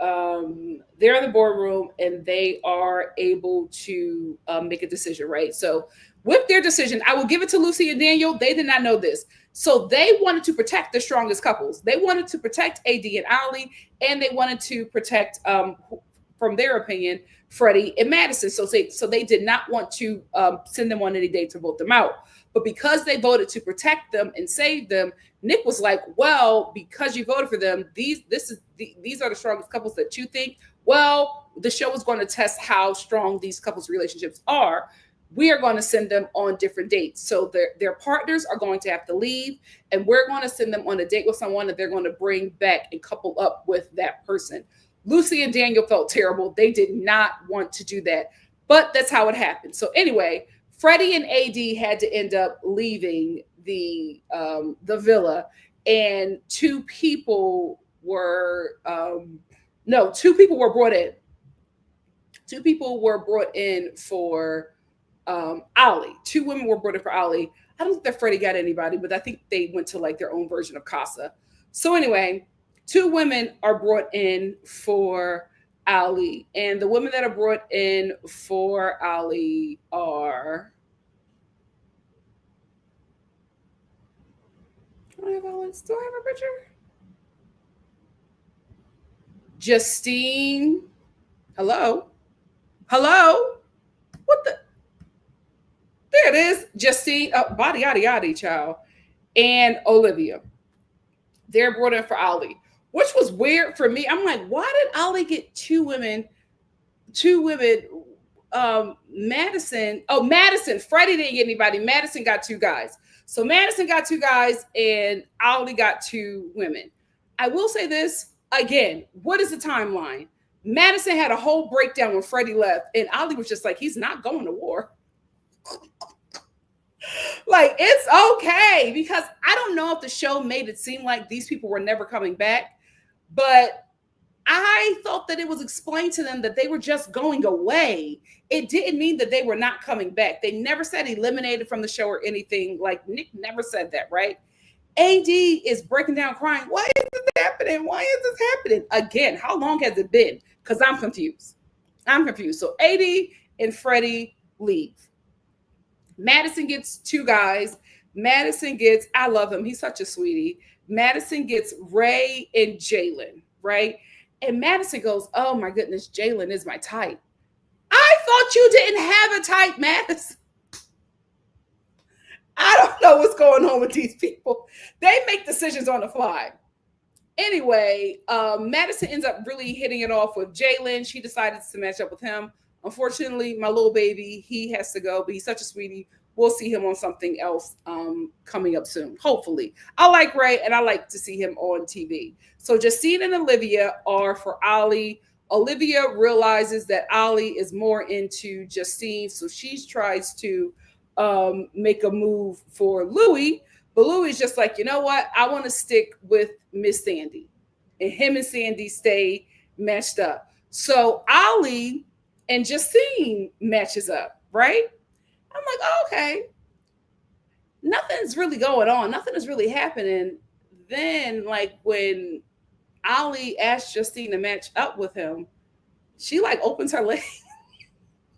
they're in the boardroom, and they are able to make a decision, right? So with their decision, I will give it to Lucy and Daniel. They did not know this. So they wanted to protect the strongest couples. They wanted to protect AD and Ali, and they wanted to protect, from their opinion, Freddie and Madison. So they did not want to send them on any dates to vote them out. But because they voted to protect them and save them, Nick was like, well, because you voted for them, these are the strongest couples that you think. Well, the show is going to test how strong these couples' relationships are. We are going to send them on different dates. So their partners are going to have to leave, and we're going to send them on a date with someone that they're going to bring back and couple up with that person. Lucy and Daniel felt terrible. They did not want to do that, but that's how it happened. So anyway, Freddie and AD had to end up leaving the villa, and two people were brought in. Two people were brought in for Ali. Two women were brought in for Ali. I don't think that Freddie got anybody, but I think they went to like their own version of Casa. So anyway, two women are brought in for Ali, and the women that are brought in for Ali are. Do I have a picture? Justine. Hello? What the? There it is. Justine. Body, yada, yada, child. And Olivia. They're brought in for Ali, which was weird for me. I'm like, why did Ali get two women? Madison. Oh, Madison. Freddie didn't get anybody. Madison got two guys. So Madison got two guys, and Ali got two women. I will say this again. What is the timeline? Madison had a whole breakdown when Freddie left, and Ali was just like, he's not going to war. Like, it's okay, because I don't know if the show made it seem like these people were never coming back, but I thought that it was explained to them that they were just going away. It didn't mean that they were not coming back. They never said eliminated from the show or anything. Like, Nick never said that, right? AD is breaking down crying. Why is this happening? Why is this happening? Again, how long has it been? Because I'm confused. So AD and Freddie leave. Madison gets two guys. Madison gets, I love him. He's such a sweetie. Madison gets Ray and Jalen, right? And Madison goes, oh my goodness, Jalen is my type. I thought you didn't have a type, Madison. I don't know what's going on with these people. They make decisions on the fly. Anyway, Madison ends up really hitting it off with Jalen. She decided to match up with him. Unfortunately, my little baby, he has to go, but he's such a sweetie. We'll see him on something else coming up soon, hopefully. I like Ray, and I like to see him on TV. So Justine and Olivia are for Ali. Olivia realizes that Ali is more into Justine, so she tries to make a move for Louis, but Louis is just like, you know what? I want to stick with Miss Sandy. And him and Sandy stay matched up. So Ali and Justine matches up, right? I'm like, oh, okay. Nothing's really going on. Nothing is really happening. then like when Ali asked Justine to match up with him, she like opens her legs.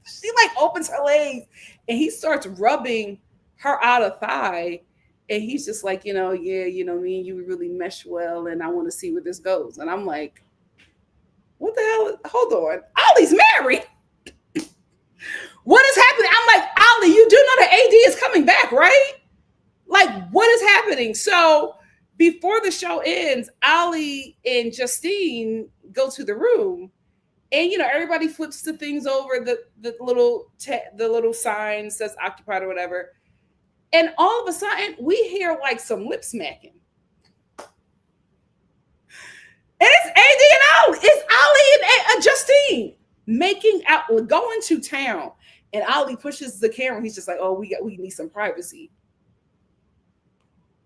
She like opens her legs and he starts rubbing her outer thigh. And he's just like, yeah, me and you really mesh well, and I want to see where this goes. And I'm like, what the hell? Hold on. Ali's married. What is happening? I'm like, Ali, you do know the AD is coming back, right? Like, what is happening? So before the show ends, Ali and Justine go to the room, and everybody flips the things over, the little sign says occupied or whatever, and all of a sudden we hear like some lip smacking. And it's AD and Ali. It's Ali and Justine making out, going to town. And Ali pushes the camera. He's just like, oh, we need some privacy.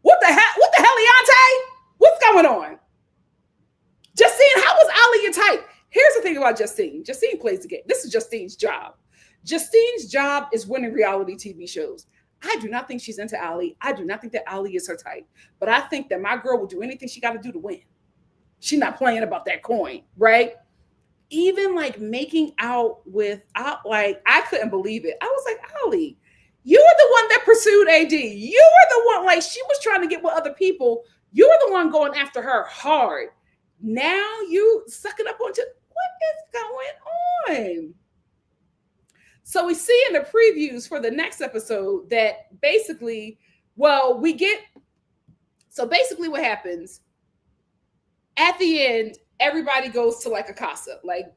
What the hell? What the hell, Leontay? What's going on? Justine, how was Ali your type? Here's the thing about Justine. Justine plays the game. This is Justine's job. Justine's job is winning reality TV shows. I do not think she's into Ali. I do not think that Ali is her type. But I think that my girl will do anything she got to do to win. She's not playing about that coin, right? Even like making out with, like, I couldn't believe it. I was like, Ali, you were the one that pursued AD. You were the one, like, she was trying to get with other people. You were the one going after her hard. Now you sucking up onto, what is going on? So we see in the previews for the next episode that basically, what happens at the end, everybody goes to like a casa. Like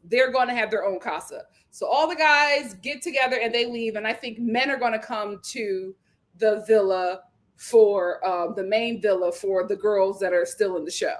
they're going to have their own casa. So all the guys get together and they leave. And I think men are going to come to the villa for the main villa for the girls that are still in the show.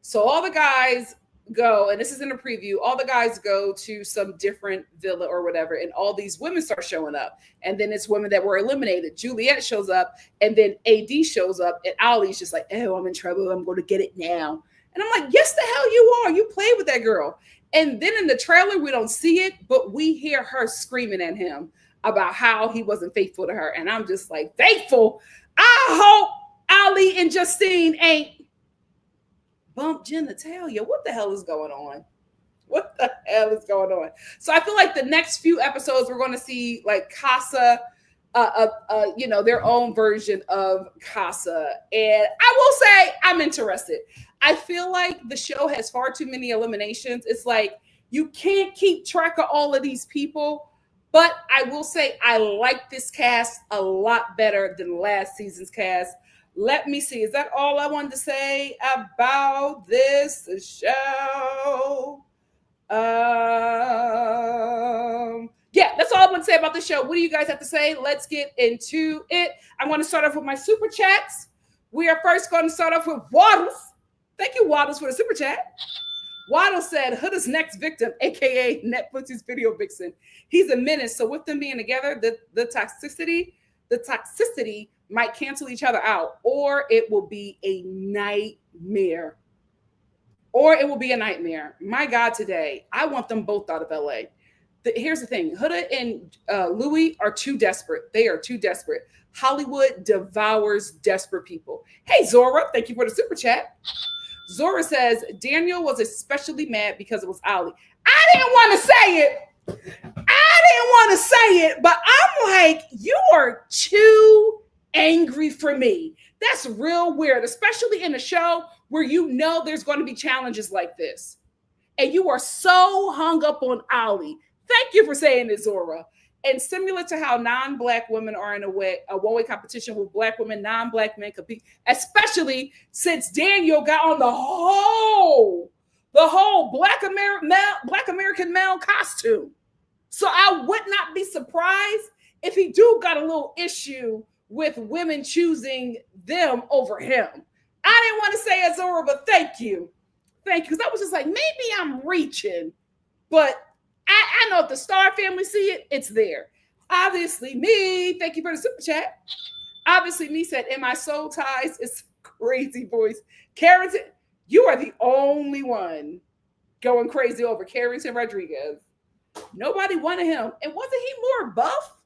So all the guys go, and this is in a preview, all the guys go to some different villa or whatever, and all these women start showing up. And then it's women that were eliminated. Juliet shows up, and then AD shows up, and Ali's just like, oh, I'm in trouble. I'm going to get it now. And I'm like, yes, the hell you are. You played with that girl. And then in the trailer, we don't see it, but we hear her screaming at him about how he wasn't faithful to her. And I'm just like, faithful? I hope Ali and Justine ain't bump genitalia. What the hell is going on? What the hell is going on? So I feel like the next few episodes, we're going to see like Casa, their own version of Casa. And I will say I'm interested. I feel like the show has far too many eliminations. It's like you can't keep track of all of these people. But I will say I like this cast a lot better than last season's cast. Let me see. Is that all I wanted to say about this show? Yeah, that's all I want to say about the show. What do you guys have to say? Let's get into it. I want to start off with my super chats. We are first going to start off with Waddles. Thank you, Waddles, for the super chat. Waddle said, Hood's next victim, a.k.a. Netflix's video vixen. He's a menace. So with them being together, the toxicity might cancel each other out, or it will be a nightmare. My God, today, I want them both out of LA. Here's the thing. Huda and Louis are too desperate. They are too desperate. Hollywood devours desperate people. Hey, Zora, thank you for the super chat. Zora says, Daniel was especially mad because it was Ali. I didn't want to say it, but I'm like, you are too angry for me. That's real weird, especially in a show where you know there's going to be challenges like this. And you are so hung up on Ali. Thank you for saying it, Zora. And similar to how non-Black women are in a one-way competition with Black women, non-Black men compete, especially since Daniel got on the whole Black American male costume. So I would not be surprised if he got a little issue with women choosing them over him. I didn't want to say it, Zora, but thank you. Because I was just like, maybe I'm reaching, but I know if the Star family see it, it's there. Obviously, me, thank you for the super chat. Obviously, me said, in my soul ties, it's crazy voice. Carrington, you are the only one going crazy over Carrington Rodriguez. Nobody wanted him. And wasn't he more buff?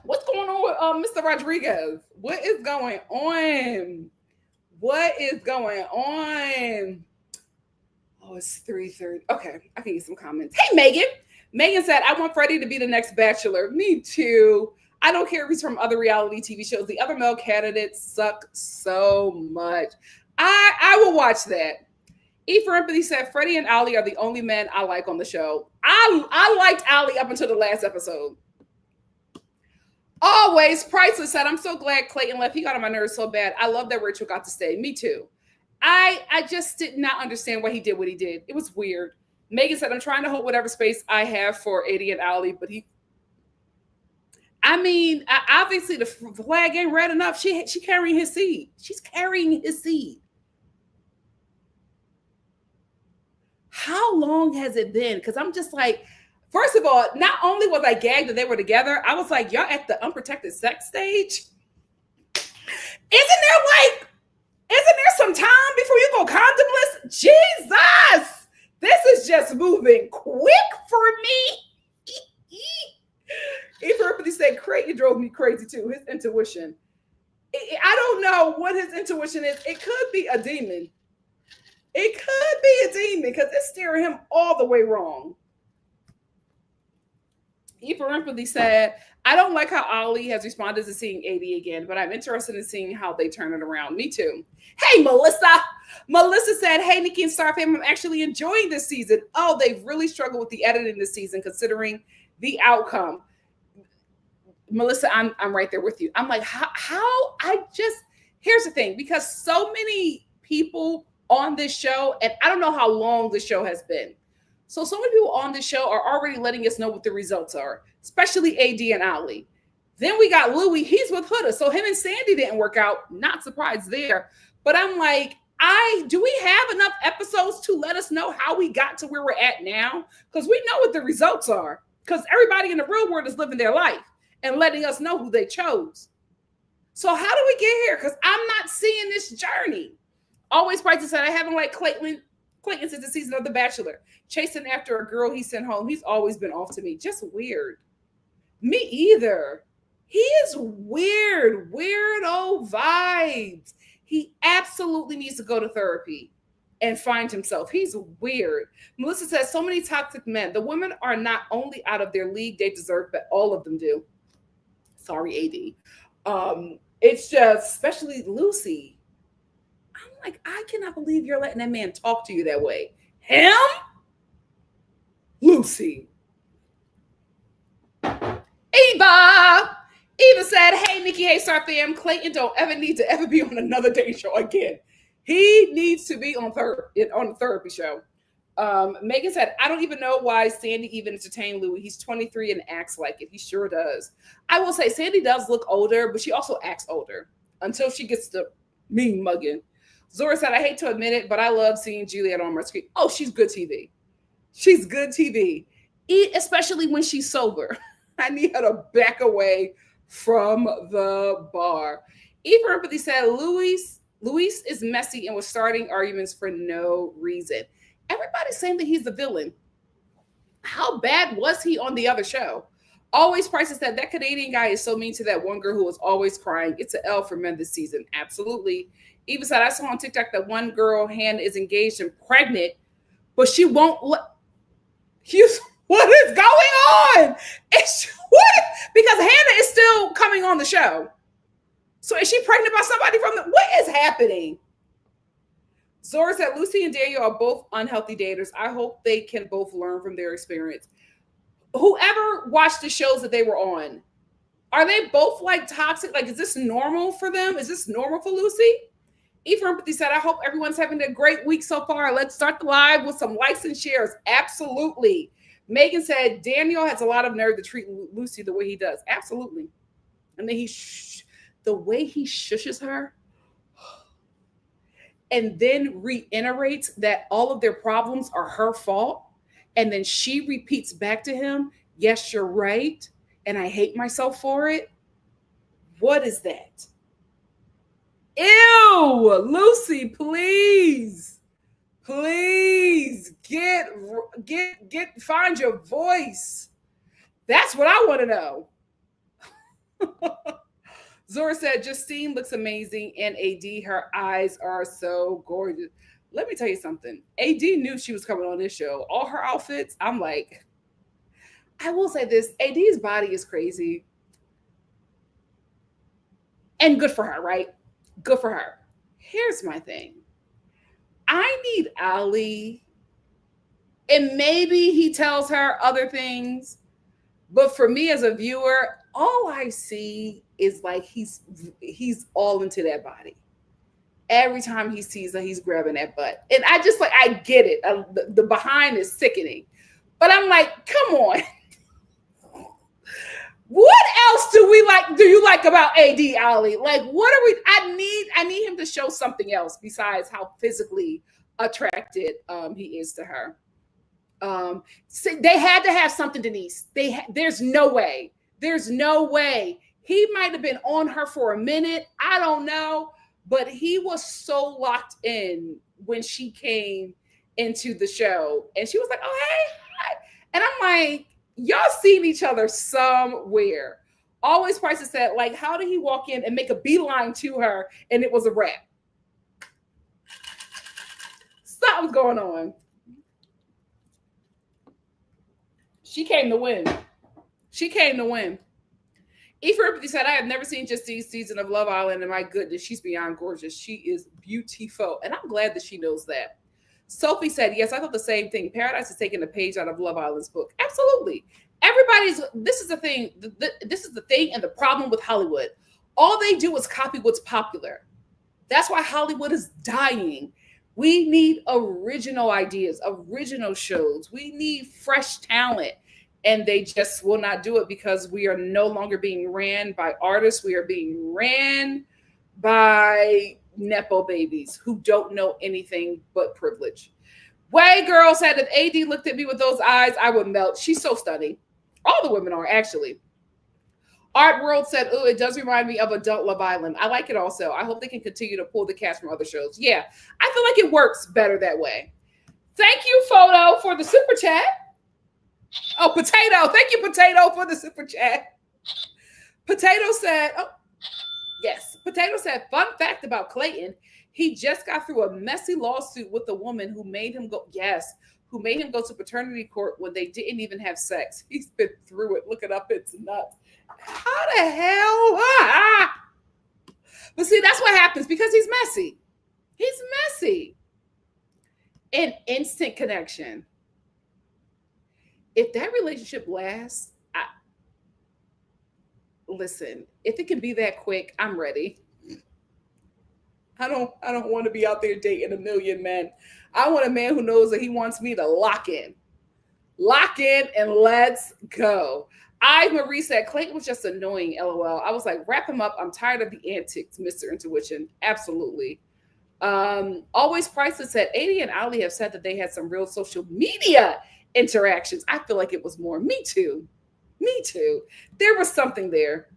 What's going on with Mr. Rodriguez? What is going on? What is going on? Oh, it's 3:30. Okay, I can get some comments. Hey, Megan. Megan said, I want Freddie to be the next Bachelor. Me too. I don't care if he's from other reality TV shows. The other male candidates suck so much. I will watch that. E for Empathy said, Freddie and Ali are the only men I like on the show. I liked Ali up until the last episode. Always. Priceless said, I'm so glad Clayton left. He got on my nerves so bad. I love that Rachel got to stay. Me too. I just did not understand why he did what he did. It was weird. Megan said, I'm trying to hold whatever space I have for AD and Ali, but obviously the flag ain't red enough. She carrying his seed. She's carrying his seed. How long has it been? Because I'm just like, first of all, not only was I gagged that they were together, I was like, y'all at the unprotected sex stage? Isn't there some time before you go condomless? Jesus! This is just moving quick for me. Everybody said Clayton drove me crazy too. His intuition. I don't know what his intuition is. It could be a demon. It could be a demon because it's steering him all the way wrong. Eva Empathy said, I don't like how Ali has responded to seeing AD again, but I'm interested in seeing how they turn it around. Me too. Hey, Melissa. Melissa said, hey, Nikki and Star fam, I'm actually enjoying this season. Oh, they've really struggled with the editing this season considering the outcome. Melissa, I'm right there with you. I'm like, here's the thing, because so many people on this show, and I don't know how long the show has been. So many people on this show are already letting us know what the results are, especially AD and Ali. Then we got Louis. He's with Huda. So him and Sandy didn't work out. Not surprised there. But I'm like, do we have enough episodes to let us know how we got to where we're at now? Because we know what the results are. Because everybody in the real world is living their life and letting us know who they chose. So how do we get here? Because I'm not seeing this journey. Always Price said, I haven't liked Clayton since the season of The Bachelor. Chasing after a girl he sent home. He's always been off to me. Just weird. Me either. He is weird. Weirdo vibes. He absolutely needs to go to therapy and find himself. He's weird. Melissa says, so many toxic men. The women are not only out of their league, they deserve, but all of them do. Sorry, AD. It's just, especially Lucy. I'm like, I cannot believe you're letting that man talk to you that way. Him? Lucy. Eva said, hey, Nikki, hey, Star fam, Clayton don't ever need to ever be on another dating show again. He needs to be on the therapy show. Megan said, I don't even know why Sandy even entertained Louis. He's 23 and acts like it. He sure does. I will say Sandy does look older, but she also acts older until she gets to mean mugging. Zora said, I hate to admit it, but I love seeing Juliet on my screen. Oh, she's good TV. She's good TV, especially when she's sober. I need her to back away from the bar. Eva Empathy said, Luis is messy and was starting arguments for no reason. Everybody's saying that he's the villain. How bad was he on the other show? Always Price said, that Canadian guy is so mean to that one girl who was always crying. It's an L for men this season. Absolutely. Eva said, I saw on TikTok that one girl, Hannah, is engaged and pregnant, but she won't let. What is going on? Because Hannah is still coming on the show. So is she pregnant by somebody what is happening? Zora said, Lucy and Daniel are both unhealthy daters. I hope they can both learn from their experience. Whoever watched the shows that they were on, are they both like toxic? Like, is this normal for them? Is this normal for Lucy? Eva Empathy said, I hope everyone's having a great week so far. Let's start the live with some likes and shares. Absolutely. Megan said, Daniel has a lot of nerve to treat Lucy the way he does. Absolutely. And then the way he shushes her and then reiterates that all of their problems are her fault. And then she repeats back to him, yes, you're right. And I hate myself for it. What is that? Ew, Lucy, please find your voice. That's what I want to know. Zora said, Justine looks amazing, and AD, her eyes are so gorgeous. Let me tell you something. AD knew she was coming on this show. All her outfits, I'm like, I will say this, AD's body is crazy. And good for her, right? Good for her. Here's my thing. I need Ali, and maybe he tells her other things, but for me as a viewer, all I see is like he's all into that body. Every time he sees her, he's grabbing that butt, and I just like I get it. The behind is sickening, but I'm like, come on. What else do you like about AD, Ali? Like, what are we? I need him to show something else besides how physically attracted he is to her. So they had to have something, Denise. There's no way. There's no way. He might have been on her for a minute. I don't know, but he was so locked in when she came into the show, and she was like, "Oh hey," and I'm like, y'all seen each other somewhere. Always Price said, like, how did he walk in and make a beeline to her and it was a wrap? Something's going on. She came to win. She came to win. Ephraim said, I have never seen Justine's season of Love Island, and my goodness, she's beyond gorgeous. She is beautiful. And I'm glad that she knows that. Sophie said, yes, I thought the same thing. Paradise is taking a page out of Love Island's book. Absolutely. This is the thing. This is the thing and the problem with Hollywood. All they do is copy what's popular. That's why Hollywood is dying. We need original ideas, original shows. We need fresh talent. And they just will not do it because we are no longer being ran by artists. We are being ran by Nepo babies who don't know anything but privilege. Way Girl said, if AD looked at me with those eyes, I would melt. She's so stunning. All the women are, actually. Art World said, oh, it does remind me of Adult Love Island. I like it also. I hope they can continue to pull the cast from other shows. Yeah, I feel like it works better that way. Thank you, Photo, for the super chat. Oh, Potato. Thank you, Potato, for the super chat. Potato said, oh, yes. Potato said, fun fact about Clayton. He just got through a messy lawsuit with a woman who made him go, who made him go to paternity court when they didn't even have sex. He's been through it. Look it up. It's nuts. How the hell? But see, that's what happens because he's messy. He's messy. An instant connection. If that relationship lasts, listen, if it can be that quick, I'm ready. I don't want to be out there dating a million men. I want a man who knows that he wants me to lock in. Lock in and let's go. Marie said, Clayton was just annoying, LOL. I was like, wrap him up. I'm tired of the antics, Mr. Intuition. Absolutely. Always Priceless said, AD and Ali have said that they had some real social media interactions. I feel like it was more. Me too. There was something there.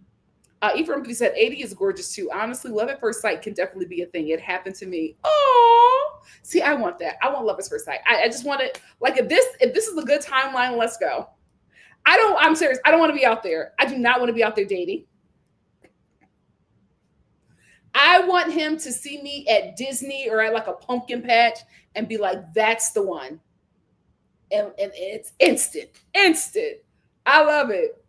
Ephraim said, AD is gorgeous too. Honestly, love at first sight can definitely be a thing. It happened to me. Oh, see, I want that. I want love at first sight. I just want it. Like if this is a good timeline, let's go. I'm serious. I don't want to be out there. I do not want to be out there dating. I want him to see me at Disney or at like a pumpkin patch and be like, that's the one. And it's instant. I love it.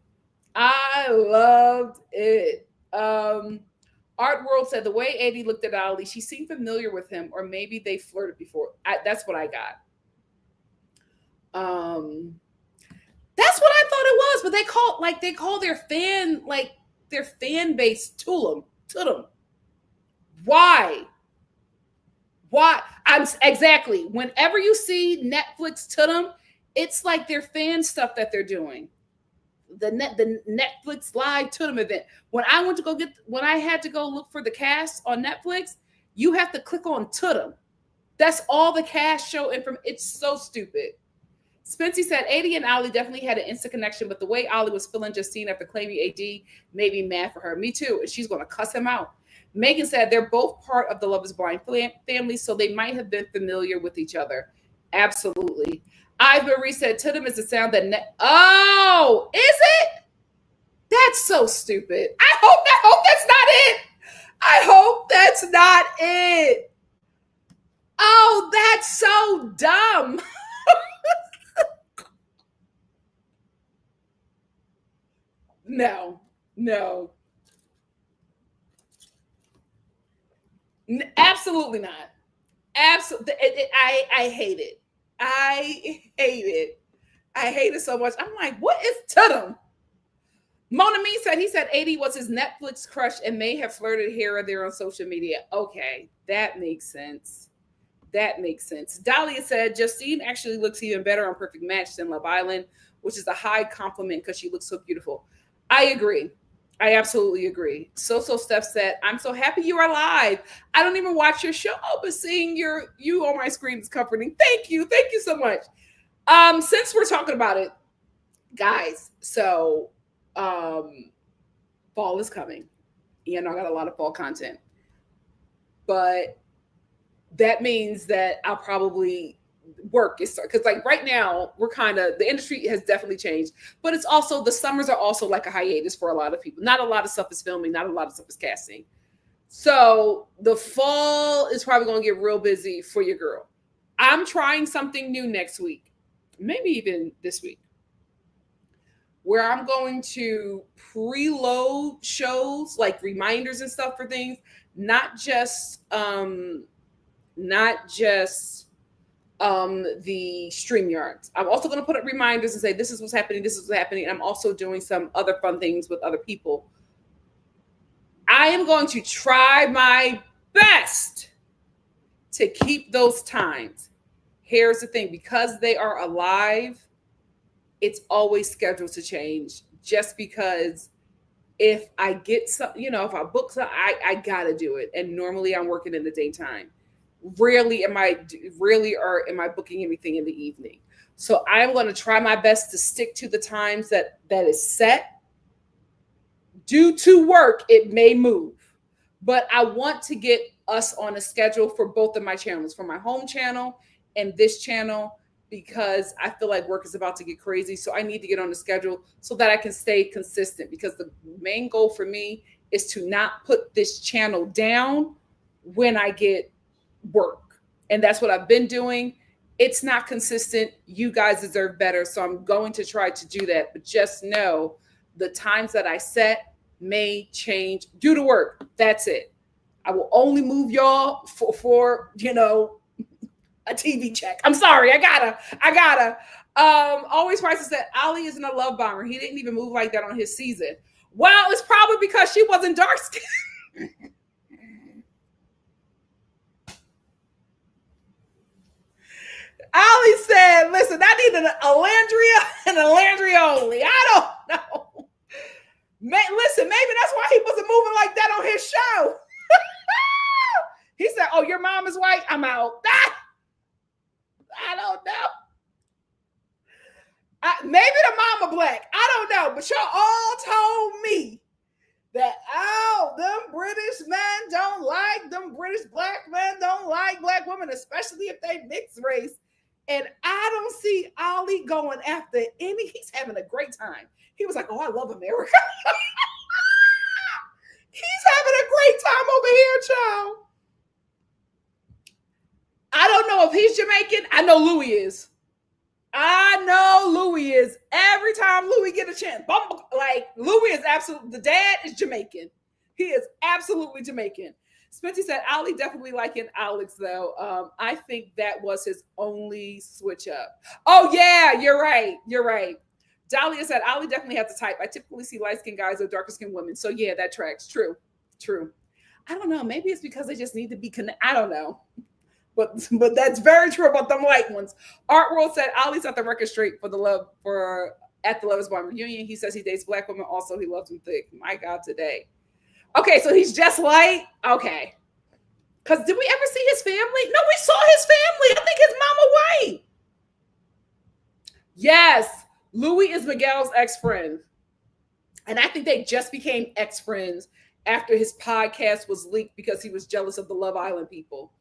I loved it. Art World said the way AD looked at Ali, she seemed familiar with him, or maybe they flirted before. That's what I got. That's what I thought it was, but they call their fan base Tulum. Why? I'm exactly. Whenever you see Netflix Tudum, it's like their fan stuff that they're doing. The Netflix live Tudum event. When I had to go look for the cast on Netflix, you have to click on Tudum. That's all the cast show information. It's so stupid. Spency said AD and Ali definitely had an instant connection, but the way Ali was feeling Justine after claiming AD made me mad for her. Me too. And she's going to cuss him out. Megan said they're both part of the Love is Blind family, so they might have been familiar with each other. Absolutely. Marie said Tudum is the sound that... Oh, is it? That's so stupid. I hope that's not it. I hope that's not it. Oh, that's so dumb. No, no, absolutely not. Absolutely, I hate it. I hate it. I hate it so much. I'm like, what is to them? Mona Me said he said 80 was his Netflix crush and may have flirted here or there on social media. Okay, that makes sense. That makes sense. Dahlia said Justine actually looks even better on Perfect Match than Love Island, which is a high compliment because she looks so beautiful. I agree. I absolutely agree. So Steph said, I'm so happy you are live. I don't even watch your show, but seeing you on my screen is comforting. Thank you. Thank you so much. Since we're talking about it, guys, so fall is coming. I got a lot of fall content. But that means that I'll probably work is because like right now we're kind of the industry has definitely changed, but it's also the summers are also like a hiatus for a lot of people. Not a lot of stuff is filming, not a lot of stuff is casting. So the fall is probably going to get real busy for your girl. I'm trying something new next week, maybe even this week, where I'm going to preload shows like reminders and stuff for things, not just the StreamYards. I'm also going to put up reminders and say, this is what's happening, this is what's happening. And I'm also doing some other fun things with other people. I am going to try my best to keep those times. Here's the thing, because they are alive, it's always scheduled to change just because if I get some, if I book some, I got to do it. And normally I'm working in the daytime. Rarely am I booking anything in the evening. So I'm going to try my best to stick to the times that is set. Due to work, it may move, but I want to get us on a schedule for both of my channels, for my home channel and this channel, because I feel like work is about to get crazy. So I need to get on the schedule so that I can stay consistent, because the main goal for me is to not put this channel down when I get work. And that's what I've been doing. It's not consistent. You guys deserve better. So I'm going to try to do that. But just know the times that I set may change due to work. That's it. I will only move y'all for a TV check. I'm sorry. I gotta. Always Prices said Ali isn't a love bomber. He didn't even move like that on his season. Well, it's probably because she wasn't dark skinned. Ali said, listen, I need a Landria and a Landria only. I don't know. Listen, maybe that's why he wasn't moving like that on his show. He said, oh, your mom is white? I'm out. I don't know. Maybe the mama black. I don't know. But y'all all told me that, them British men don't like, them British black men don't like black women, especially if they mixed race. And I don't see Ali going after he's having a great time. He was like, oh, I love America. He's having a great time over here, child. I don't know if he's Jamaican. I know Louis is. Every time Louis get a chance, like Louis is absolutely, the dad is Jamaican. He is absolutely Jamaican. Spency said, Ali definitely liking Alex, though. I think that was his only switch up. Oh, yeah, you're right. Dahlia said, Ali definitely has the type. I typically see light-skinned guys or darker-skinned women. So, yeah, that tracks. True. I don't know. Maybe it's because they just need to be connected. I don't know. But that's very true about them light ones. Art World said, Ali's at the record straight at the Love is Blind reunion. He says he dates black women. Also, he loves them thick. My God, today. Okay, so he's just light? Okay. Because did we ever see his family? No, we saw his family. I think his mama white. Yes. Louis is Miguel's ex-friend. And I think they just became ex-friends after his podcast was leaked because he was jealous of the Love Island people.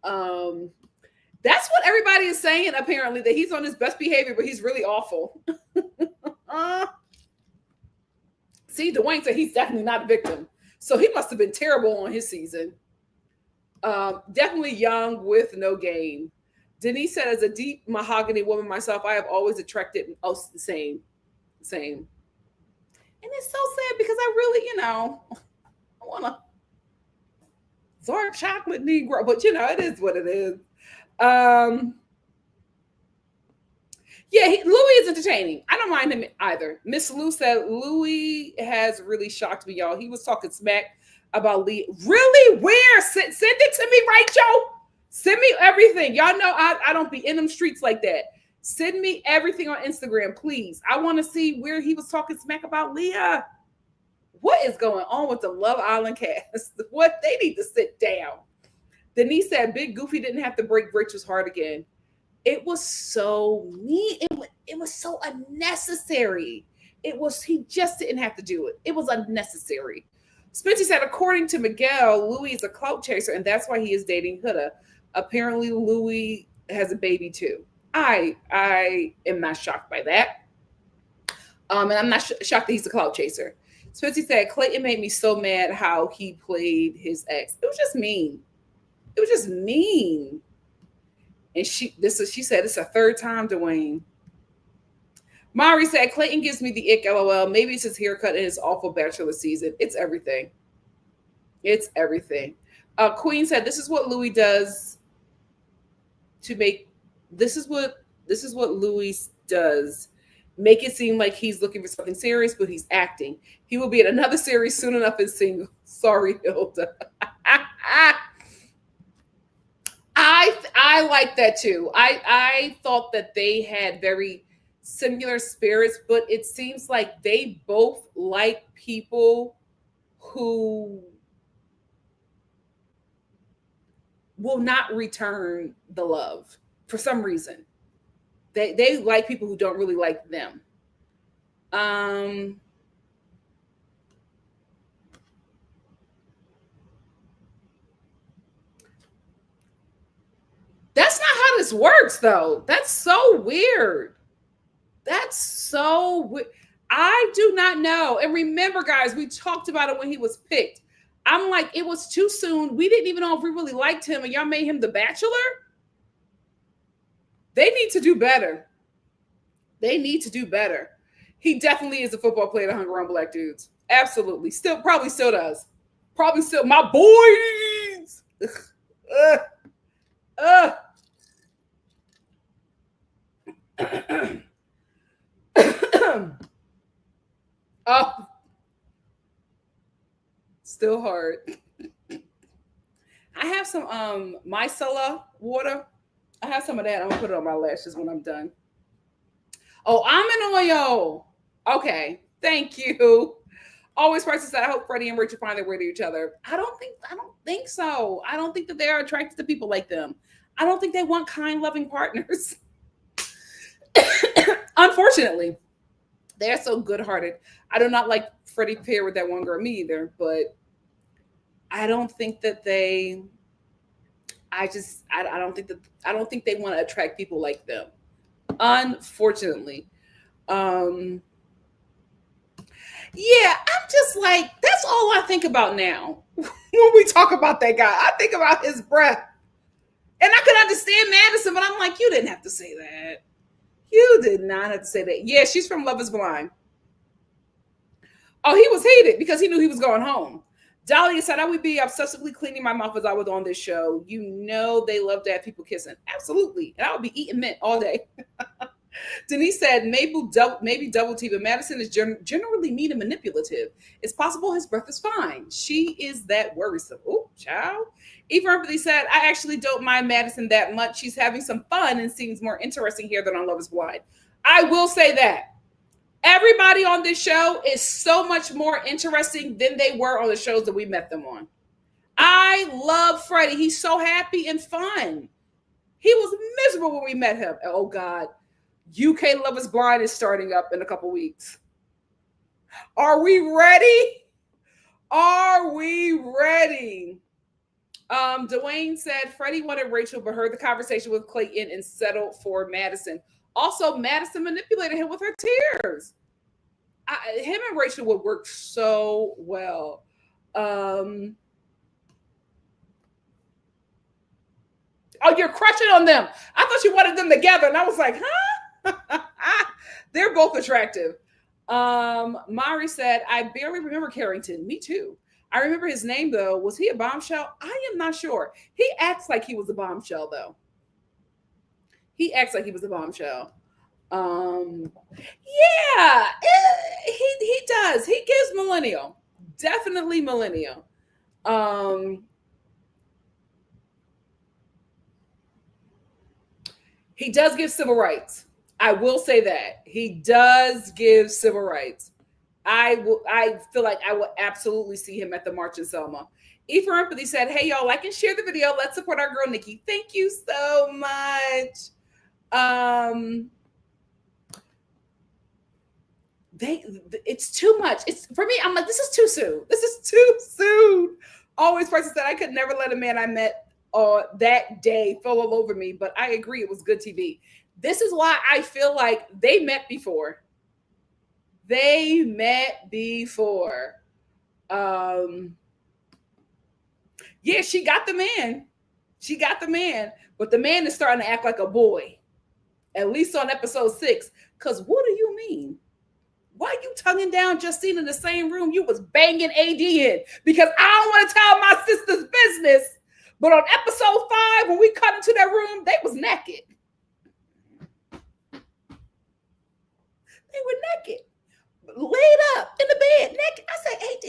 That's what everybody is saying, apparently, that he's on his best behavior, but he's really awful. See, Dwayne said he's definitely not a victim. So he must have been terrible on his season. Definitely young with no game. Denise said, as a deep mahogany woman myself, I have always attracted, oh, same. And it's so sad because I really, I want to absorb chocolate Negro, but it is what it is. Yeah, Louis is entertaining. I don't mind him either. Miss Lou said Louis has really shocked me, y'all. He was talking smack about Lee. Really? Where? Send it to me, right, Joe? Send me everything. Y'all know I don't be in them streets like that. Send me everything on Instagram, please. I want to see where he was talking smack about Leah. What is going on with the Love Island cast? What? They need to sit down. Denise said Big Goofy didn't have to break Rachel's heart again. It was so mean. It was so unnecessary. He just didn't have to do it. It was unnecessary. Spencer said, according to Miguel, Louis is a clout chaser, and that's why he is dating Huda. Apparently, Louis has a baby too. I am not shocked by that. And I'm not shocked that he's a clout chaser. Spencer said, Clayton made me so mad how he played his ex. It was just mean. It was just mean. And she said it's a third time, Dwayne. Mari said, Clayton gives me the ick, LOL. Maybe it's his haircut and his awful bachelor season. It's everything. It's everything. Queen said, this is what Louis does to make, this is what Louis does. Make it seem like he's looking for something serious, but he's acting. He will be in another series soon enough and single. Sorry, Hilda. I like that too. I thought that they had very similar spirits, but it seems like they both like people who will not return the love for some reason. They like people who don't really like them. That's not how this works, though. That's so weird. That's so weird. I do not know. And remember, guys, we talked about it when he was picked. I'm like, it was too soon. We didn't even know if we really liked him, and y'all made him the Bachelor. They need to do better. They need to do better. He definitely is a football player that hung around black dudes. Absolutely. Probably still does. Probably still. My boys. Oh, still hard. I have some micellar water. I have some of that. I'm gonna put it on my lashes when I'm done. Oh, almond oil. Okay, thank you. Always prices that I hope Freddie and Rachel find their way to each other. I don't think so. I don't think that they are attracted to people like them. I don't think they want kind, loving partners. Unfortunately, they're so good-hearted. I do not like Freddie pair with that one girl, me either. But I don't think that they. I don't think they want to attract people like them. Unfortunately. Yeah, I'm just like, that's all I think about now. When we talk about that guy, I think about his breath. And I could understand Madison, but I'm like, you didn't have to say that. You did not have to say that. Yeah, she's from Love is Blind. Oh, he was heated because he knew he was going home. Dahlia said, I would be obsessively cleaning my mouth as I was on this show. You know they love to have people kissing. Absolutely. And I would be eating mint all day. Denise said, maybe double T, but Madison is generally mean and manipulative. It's possible his breath is fine. She is that worrisome. Oh, child. Eva Empathy said, I actually don't mind Madison that much. She's having some fun and seems more interesting here than on Love is Blind. I will say that. Everybody on this show is so much more interesting than they were on the shows that we met them on. I love Freddie. He's so happy and fun. He was miserable when we met him. Oh, God. UK Love is Blind is starting up in a couple weeks. Are we ready? Are we ready? Dwayne said Freddie wanted Rachel, but heard the conversation with Clayton and settled for Madison. Also, Madison manipulated him with her tears. him and Rachel would work so well. Um, oh, you're crushing on them. I thought you wanted them together, and I was like, huh? They're both attractive. Mari said, I barely remember Carrington. Me too. I remember his name though. Was he a bombshell? I am not sure. He acts like he was a bombshell though. He acts like he was a bombshell. Yeah, he does. He gives millennial, definitely millennial. Um, he does give civil rights. I will say that he does give civil rights. I feel like I will absolutely see him at the March in Selma. E for Empathy said, "Hey y'all, like and share the video. Let's support our girl Nikki. Thank you so much." Um, it's too much. It's for me. I'm like, this is too soon. This is too soon. Always person said I could never let a man I met that day fall all over me, but I agree it was good TV. This is why I feel like they met before. They met before. Yeah, she got the man. She got the man, but the man is starting to act like a boy. At least on episode 6. Because what do you mean? Why you tonguing down Justine in the same room you was banging AD in? Because I don't want to tell my sister's business. But on episode 5, when we cut into that room, they was naked. They were naked. Laid up in the bed, naked. I said, AD.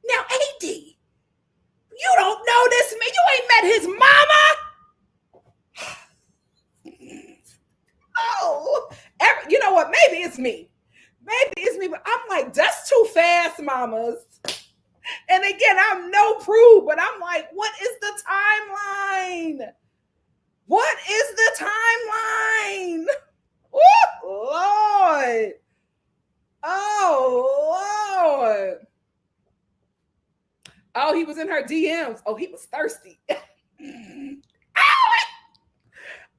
Now, AD, you don't know this man. You ain't met his mama. Oh, you know what? Maybe it's me. Maybe it's me, but I'm like, that's too fast, mamas. And again, I'm no proof, but I'm like, what is the timeline? What is the timeline? Oh, Lord. Oh, Lord. Oh, he was in her DMs. Oh, he was thirsty.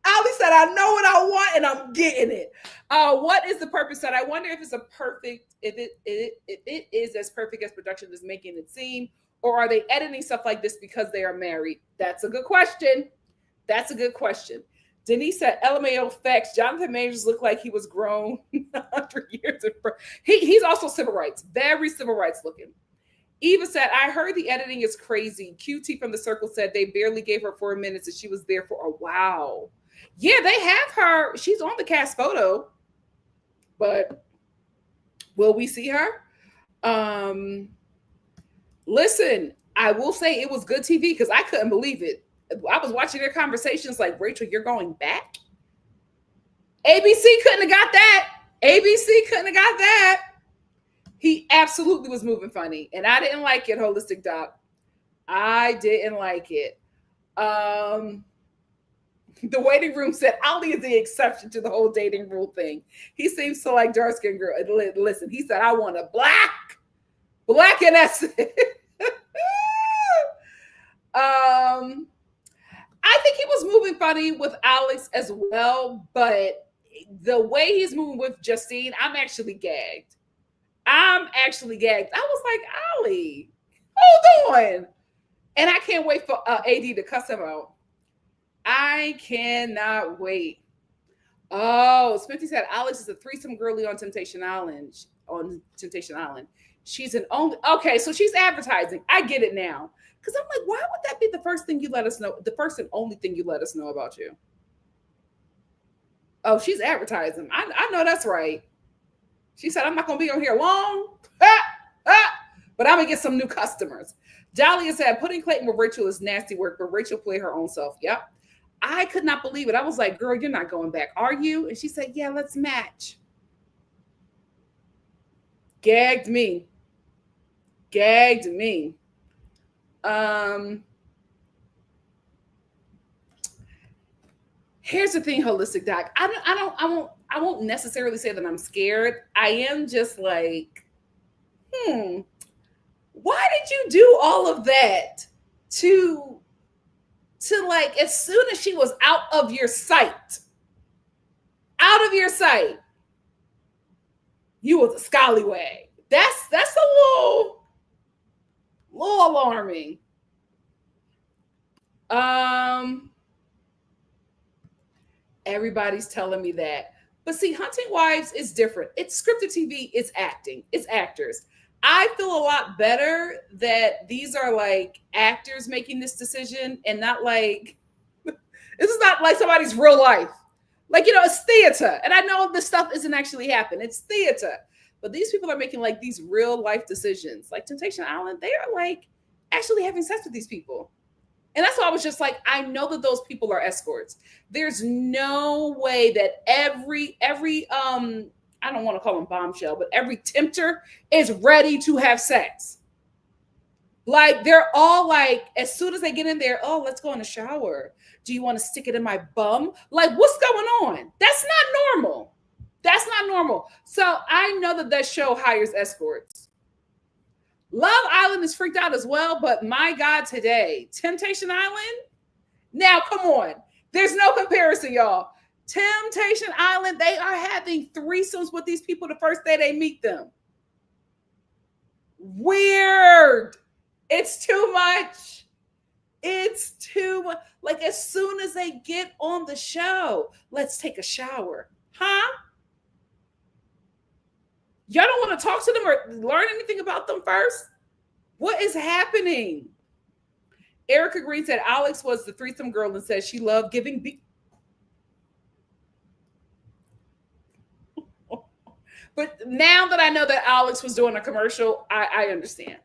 Ali said, I know what I want and I'm getting it. What is the purpose? That I wonder if it's a perfect, if it is as perfect as production is making it seem, or are they editing stuff like this because they are married? That's a good question. That's a good question. Denise said, LMAO facts. Jonathan Majors looked like he was grown 100 years. He's also civil rights, very civil rights looking. Eva said, I heard the editing is crazy. QT from the Circle said they barely gave her 4 minutes and she was there for a while. Yeah, they have her. She's on the cast photo, but will we see her? Listen, I will say it was good TV because I couldn't believe it. I was watching their conversations like, Rachel, you're going back? ABC couldn't have got that. ABC couldn't have got that. He absolutely was moving funny, and I didn't like it, Holistic Doc. I didn't like it. The waiting room said Ali is the exception to the whole dating rule thing. He seems to like dark skinned girl. Listen, he said, I want a black and that's it. I think he was moving funny with Alex as well, but the way he's moving with Justine, I'm actually gagged. I was like, Ali, hold on. And I can't wait for AD to cuss him out. I cannot wait. Oh, Smithy said Alex is a threesome girly on Temptation Island. She's an only. Okay, so she's advertising. I get it now. Because I'm like, why would that be the first thing you let us know? The first and only thing you let us know about you? Oh, she's advertising. I know that's right. She said, I'm not going to be on here long. But I'm going to get some new customers. Dahlia said, putting Clayton with Rachel is nasty work, but Rachel played her own self. Yep. I could not believe it. I was like, girl, you're not going back, are you? And she said, yeah, let's match. Gagged me. Here's the thing, Holistic Doc. I won't necessarily say that I'm scared. I am just like, why did you do all of that to like, as soon as she was out of your sight, You was a scallywag. That's a little alarming. Everybody's telling me that. But see, Hunting Wives is different. It's scripted TV, it's acting, it's actors. I feel a lot better that these are like actors making this decision and not like this is not like somebody's real life. Like, it's theater. And I know this stuff isn't actually happening. It's theater. But these people are making like these real life decisions. Like Temptation Island, they are like actually having sex with these people. And that's why I was just like, I know that those people are escorts. There's no way that every I don't want to call them bombshell, but every tempter is ready to have sex. Like they're all like, as soon as they get in there, oh, let's go in the shower. Do you want to stick it in my bum? Like, what's going on? That's not normal. That's not normal. So I know that show hires escorts. Love Island is freaked out as well, but my God, today, Temptation Island. Now, come on. There's no comparison, y'all. Temptation Island, they are having threesomes with these people the first day they meet them. Weird. It's too much. It's too much. Like, as soon as they get on the show, let's take a shower. Huh? Y'all don't want to talk to them or learn anything about them first? What is happening? Erica Green said Alex was the threesome girl and said she loved giving But now that I know that Alex was doing a commercial, I understand.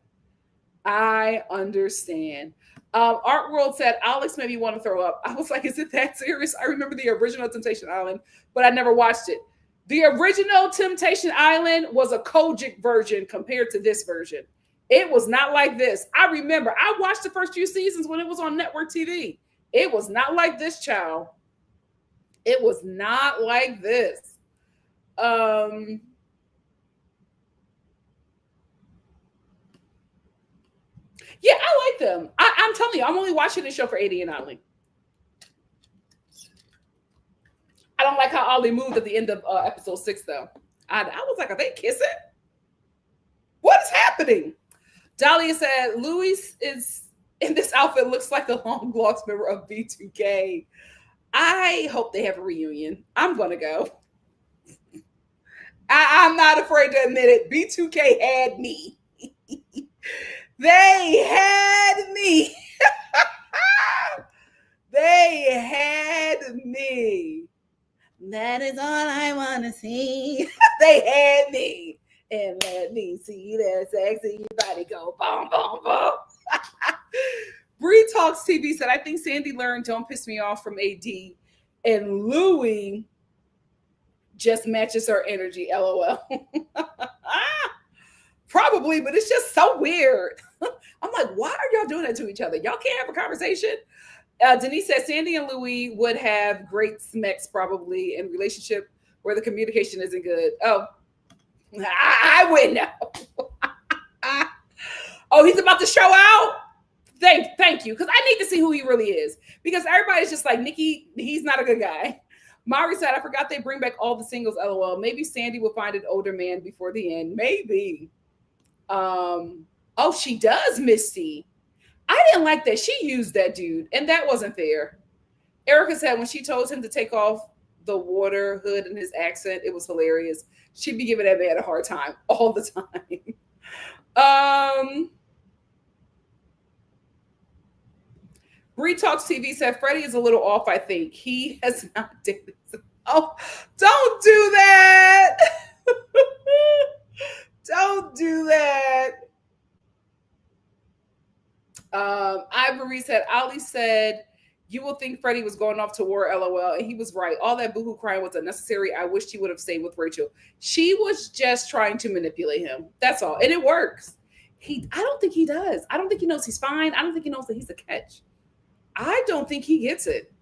I understand. Art World said Alex made me want to throw up. I was like, is it that serious? I remember the original Temptation Island, but I never watched it. The original Temptation Island was a Kojic version compared to this version. It was not like this. I remember I watched the first few seasons when it was on network TV. It was not like this, child. It was not like this. Yeah, I like them. I'm telling you, I'm only watching this show for 80 and Ollie. I don't like how Ollie moved at the end of episode 6, though. I was like, are they kissing? What is happening? Dahlia said, Luis is in this outfit, looks like a long lost member of B2K. I hope they have a reunion. I'm going to go. I'm not afraid to admit it. B2K had me. They had me. They had me. That is all I want to see. They had me. And let me see that sexy body go boom, boom, boom. Bree Talks TV said, I think Sandy learned Don't Piss Me Off from AD. And Louie just matches her energy, LOL. Probably, but it's just so weird. I'm like, why are y'all doing that to each other? Y'all can't have a conversation? Denise said Sandy and Louie would have great smecks probably in relationship where the communication isn't good. Oh, I wouldn't know. Oh, he's about to show out? Thank you, because I need to see who he really is. Because everybody's just like, Nikki, he's not a good guy. Mari said, I forgot they bring back all the singles, LOL. Maybe Sandy will find an older man before the end. Maybe. Oh, she does, Misty. I didn't like that. She used that dude, and that wasn't fair. Erica said when she told him to take off the water hood in his accent, it was hilarious. She'd be giving that man a hard time all the time. Bree Talks TV said Freddie is a little off, I think. He has not dated. Oh, don't do that. Don't do that. Ivory said, Ali said, you will think Freddie was going off to war, LOL. And he was right. All that boohoo crying was unnecessary. I wish he would have stayed with Rachel. She was just trying to manipulate him. That's all. And it works. I don't think he does. I don't think he knows he's fine. I don't think he knows that he's a catch. I don't think he gets it.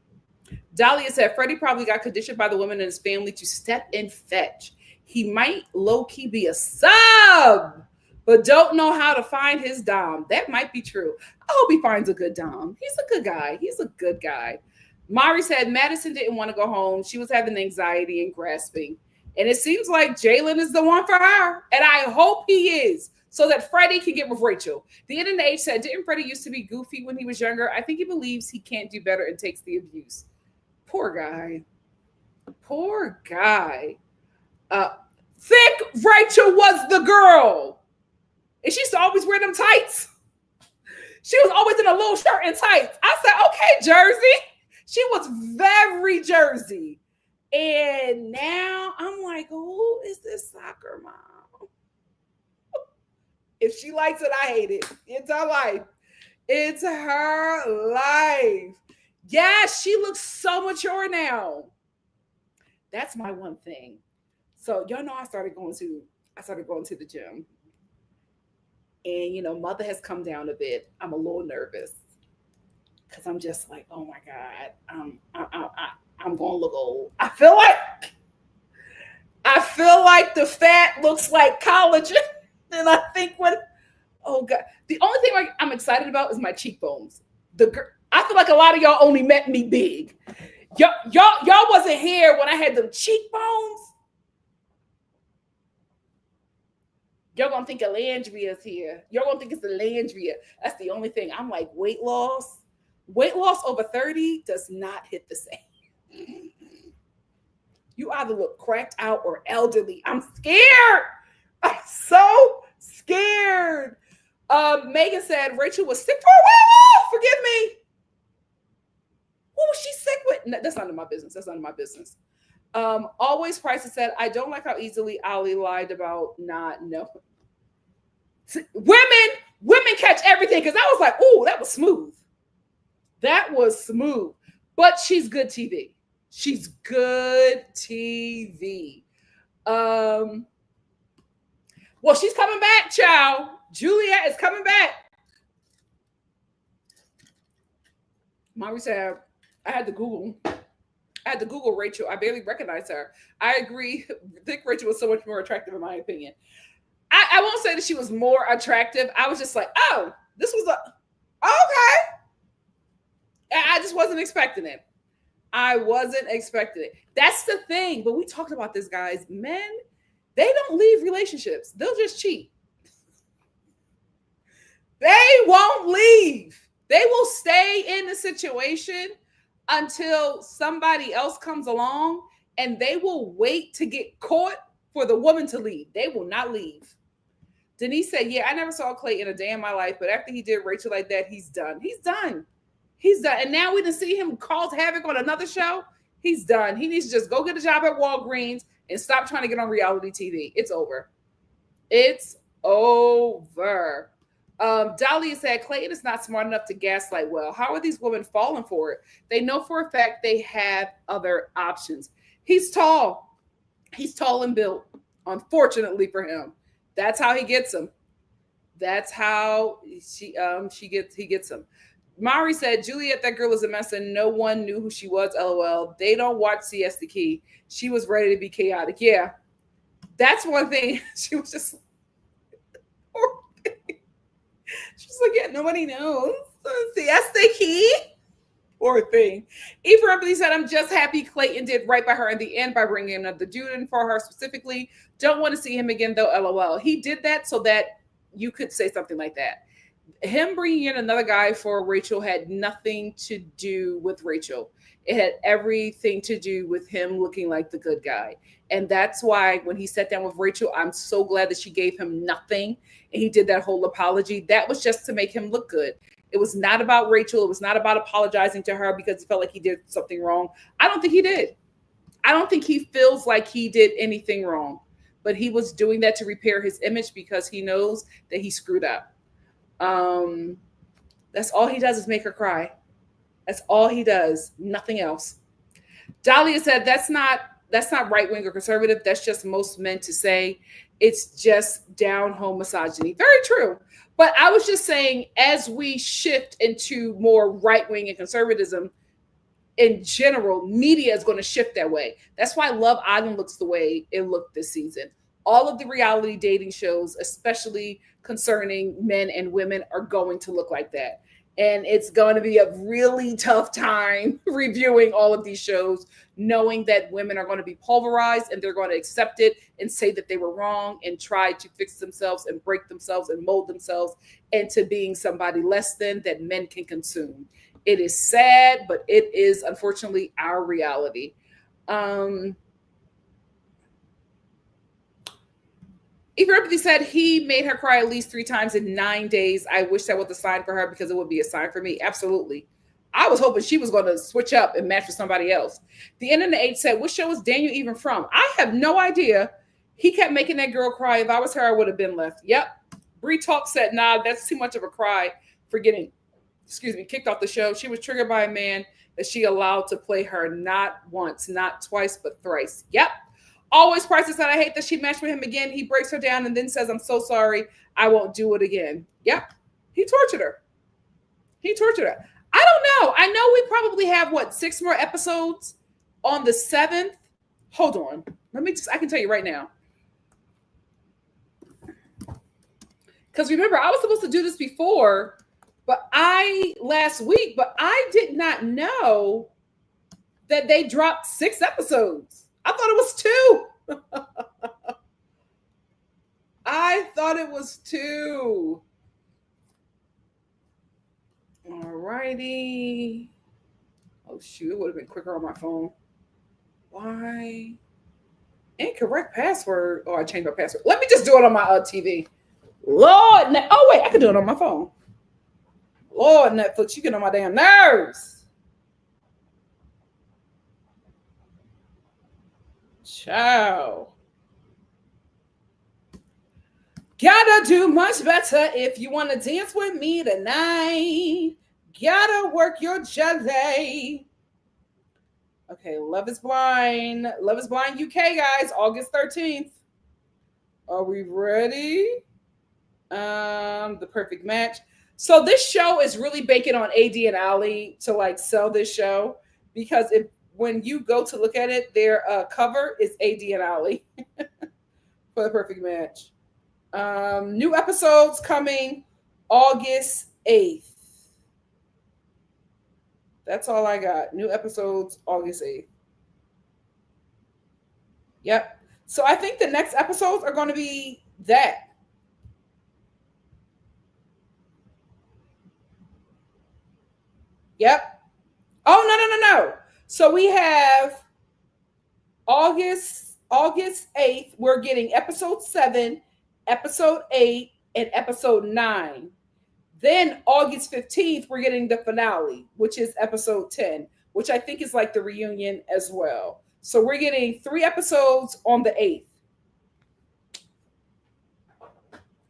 Dahlia said, Freddie probably got conditioned by the women in his family to step and fetch. He might low-key be a sub, but don't know how to find his dom. That might be true. I hope he finds a good dom. He's a good guy. He's a good guy. Mari said Madison didn't want to go home. She was having anxiety and grasping. And it seems like Jalen is the one for her. And I hope he is, so that Freddie can get with Rachel. The end of the age said, didn't Freddie used to be goofy when he was younger? I think he believes he can't do better and takes the abuse. Poor guy. Poor guy. Thick Rachel was the girl. And she used to always wear them tights. She was always in a little shirt and tights. I said, okay, Jersey. She was very Jersey. And now I'm like, who is this soccer mom? If she likes it, I hate it. It's her life. It's her life. Yeah, she looks so mature now. That's my one thing. So y'all know I started going to the gym. And mother has come down a bit. I'm a little nervous because I'm just like, oh my God, I'm gonna look old. I feel like the fat looks like collagen. And I think oh God, the only thing I'm excited about is my cheekbones. I feel like a lot of y'all only met me big. Y'all wasn't here when I had them cheekbones. You're gonna think Landria's here. You're gonna think it's the Landria. That's the only thing. I'm like, weight loss over 30 does not hit the same. You either look cracked out or elderly. I'm scared. I'm so scared. Megan said Rachel was sick for a while. Forgive me. What was she sick with? No, that's none of my business. Always Price said, I don't like how easily Ali lied about not knowing. Women catch everything, because I was like, ooh, that was smooth. But she's good TV. Well, she's coming back, child. Juliet is coming back. Mommy said, I had to Google Rachel. I barely recognized her. I agree. I think Rachel was so much more attractive, in my opinion. I won't say that she was more attractive. I was just like, oh, this was okay. I just wasn't expecting it. That's the thing. But we talked about this, guys. Men, they don't leave relationships. They'll just cheat. They won't leave. They will stay in the situation until somebody else comes along, and they will wait to get caught for the woman to leave. They will not leave. Denise said, yeah, I never saw Clayton a day in my life, but after he did Rachel like that, he's done. And now we done see him cause havoc on another show. He's done. He needs to just go get a job at Walgreens and stop trying to get on reality TV. It's over. Dahlia said, Clayton is not smart enough to gaslight well. How are these women falling for it? They know for a fact they have other options. He's tall. He's tall and built. Unfortunately for him. That's how he gets them. That's how he gets them. Mari said, Juliet, that girl is a mess and no one knew who she was, LOL. They don't watch Siesta Key. She was ready to be chaotic. Yeah. That's one thing. She was just she's like, yeah, nobody knows. Siesta Key. Poor thing. Eva Ripley said, I'm just happy Clayton did right by her in the end by bringing another dude in for her specifically. Don't want to see him again, though, LOL. He did that so that you could say something like that. Him bringing in another guy for Rachel had nothing to do with Rachel. It had everything to do with him looking like the good guy. And that's why when he sat down with Rachel, I'm so glad that she gave him nothing. And he did that whole apology. That was just to make him look good. It was not about Rachel. It was not about apologizing to her because he felt like he did something wrong. I don't think he did. I don't think he feels like he did anything wrong. But he was doing that to repair his image because he knows that he screwed up. That's all he does is make her cry. That's all he does. Nothing else. Dahlia said, that's not right-wing or conservative. That's just most men to say. It's just down-home misogyny. Very true. But I was just saying, as we shift into more right-wing and conservatism, in general, media is going to shift that way. That's why Love Island looks the way it looked this season. All of the reality dating shows, especially concerning men and women, are going to look like that. And it's going to be a really tough time reviewing all of these shows, knowing that women are going to be pulverized and they're going to accept it and say that they were wrong and try to fix themselves and break themselves and mold themselves into being somebody less than that men can consume. It is sad, but it is unfortunately our reality. Even Empathy said he made her cry at least 3 times in 9 days. I wish that was a sign for her because it would be a sign for me. Absolutely. I was hoping she was going to switch up and match with somebody else. The Internet 8 said, what show is Daniel even from? I have no idea. He kept making that girl cry. If I was her, I would have been left. Yep. Bree Talk said, nah, that's too much of a cry for getting, kicked off the show. She was triggered by a man that she allowed to play her not once, not twice, but thrice. Yep. Always Prices said, I hate that she matched with him again. He breaks her down and then says, I'm so sorry. I won't do it again. Yep. He tortured her. I don't know. I know we probably have, 6 more episodes on the 7th. Hold on. I can tell you right now. Because remember, I was supposed to do this before, last week, but I did not know that they dropped 6 episodes. I thought it was 2. I thought it was 2. All righty. Oh, shoot. It would have been quicker on my phone. Why? Incorrect password. Oh, I changed my password. Let me just do it on my TV. Lord. Oh, wait. I can do it on my phone. Lord, Netflix, you get on my damn nerves. Ciao. Gotta do much better if you want to dance with me tonight. Gotta work your jelly. Okay, Love is Blind. Love is Blind UK, guys, August 13th. Are we ready? The Perfect Match. So this show is really banking on AD and Ali to sell this show, because when you go to look at it, their cover is AD and Ali for The Perfect Match. New episodes coming August 8th. That's all I got. New episodes August 8th. Yep. So I think the next episodes are going to be that. Yep. Oh, no. So we have August 8th. We're getting episode 7, episode 8, and episode 9. Then August 15th, we're getting the finale, which is episode 10, which I think is the reunion as well. So we're getting 3 episodes on the 8th.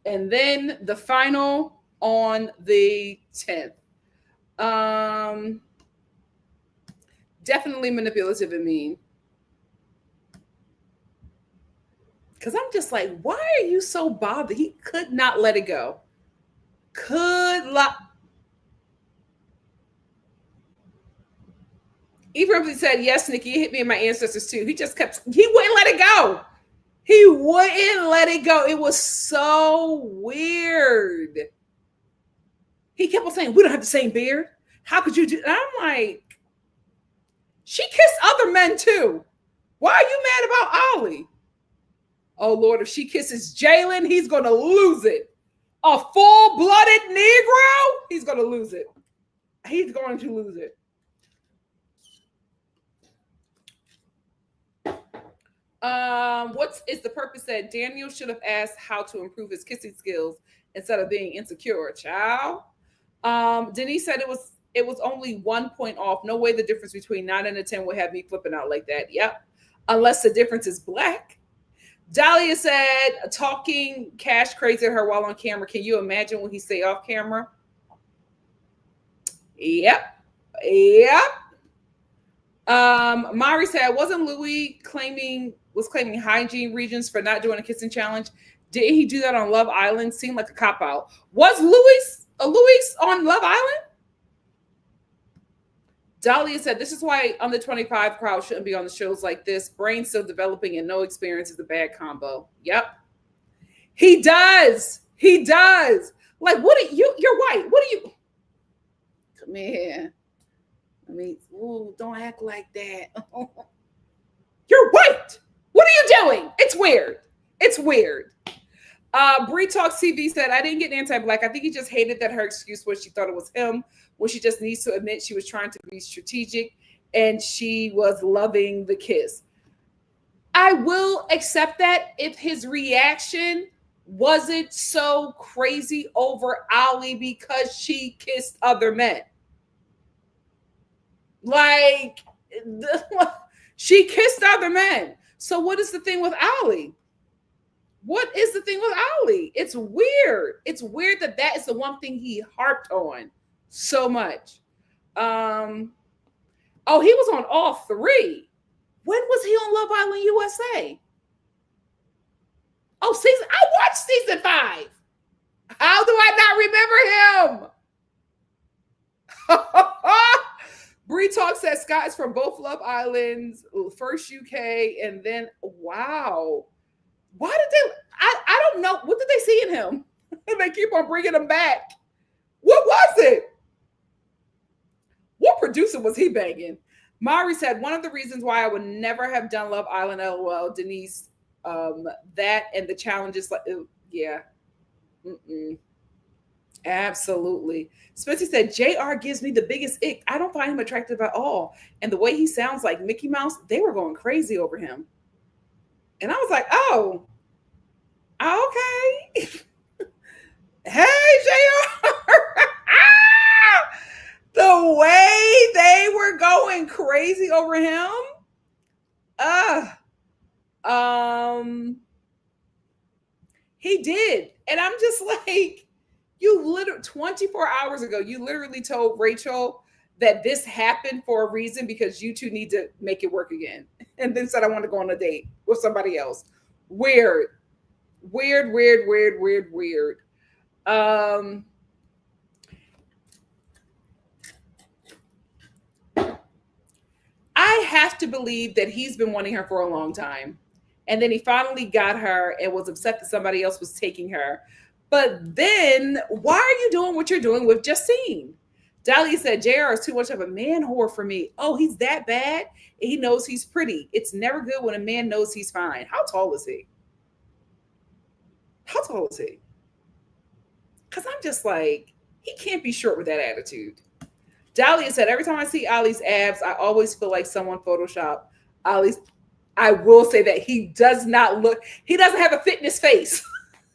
And then the final on the 10th. Definitely manipulative and mean. Because I'm just why are you so bothered? He could not let it go. Even said, yes, Nikki, you hit me and my ancestors too. He wouldn't let it go. He wouldn't let it go. It was so weird. He kept on saying, we don't have the same beard. How could you do? And I'm like, she kissed other men too. Why are you mad about Ollie? Oh, Lord, if she kisses Jalen, he's going to lose it. A full-blooded Negro, he's going to lose it. He's going to lose it. What is the purpose that Daniel should have asked how to improve his kissing skills instead of being insecure? Child. Denise said it was only 1 point off. No way the difference between 9 and a 10 would have me flipping out like that. Yep. Unless the difference is black. Dahlia said, talking cash crazy at her while on camera. Can you imagine when he say off camera? Yep. Mari said, wasn't Louis claiming hygiene regions for not doing a kissing challenge? Did he do that on Love Island? Seemed like a cop out. Was Louis on Love Island? Dahlia said, this is why under 25 crowd shouldn't be on the shows like this. Brain still developing and no experience is a bad combo. Yep. He does. You're white. What do you? Come here. Don't act like that. You're white. What are you doing? It's weird. It's weird. Bree Talks TV said, I didn't get anti-black. I think he just hated that her excuse was she thought it was him, when she just needs to admit she was trying to be strategic and she was loving the kiss. I will accept that if his reaction wasn't so crazy over Ali because she kissed other men. Like, she kissed other men. So what is the thing with Ali? What is the thing with Ali? It's weird. It's weird that that is the one thing he harped on so much. Oh, he was on all three. When was he on Love Island USA? Oh, I watched season 5. How do I not remember him? Bree Talk says Scott is from both Love Islands, first UK, and then wow. Why did they? I don't know. What did they see in him? They keep on bringing him back. What was it? What producer was he banging? Mari said, one of the reasons why I would never have done Love Island, LOL, Denise, that and the challenges, like, yeah. Mm-mm. Absolutely. Spencer said, JR gives me the biggest ick. I don't find him attractive at all. And the way he sounds like Mickey Mouse, they were going crazy over him. And I was like, oh, okay. Hey, JR. The way they were going crazy over him. He did. And I'm just like, you literally 24 hours ago, you literally told Rachel that this happened for a reason because you two need to make it work again. And then said, I want to go on a date with somebody else. Weird. I have to believe that he's been wanting her for a long time. And then he finally got her and was upset that somebody else was taking her. But then why are you doing what you're doing with Justine? Dahlia said, JR is too much of a man whore for me. Oh, he's that bad? He knows he's pretty. It's never good when a man knows he's fine. How tall is he? Because I'm just like, he can't be short with that attitude. Dahlia said, every time I see Ali's abs, I always feel like someone photoshopped Ali's. I will say that he doesn't have a fitness face.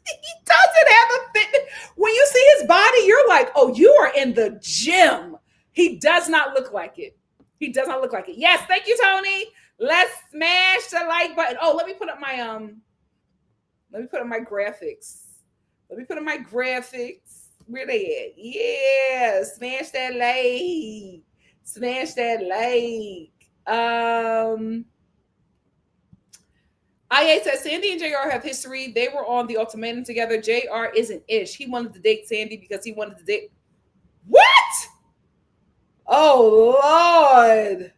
He doesn't have a fitness. When you see his body, you're like, oh, you are in the gym. He does not look like it. Yes, thank you, Tony. Let's smash the like button. Oh, let me put up my graphics. Where they at? Yeah, smash that like. IA says Sandy and JR have history. They were on the ultimatum together. JR isn't ish. He wanted to date Sandy because he wanted to date. What? Oh, Lord.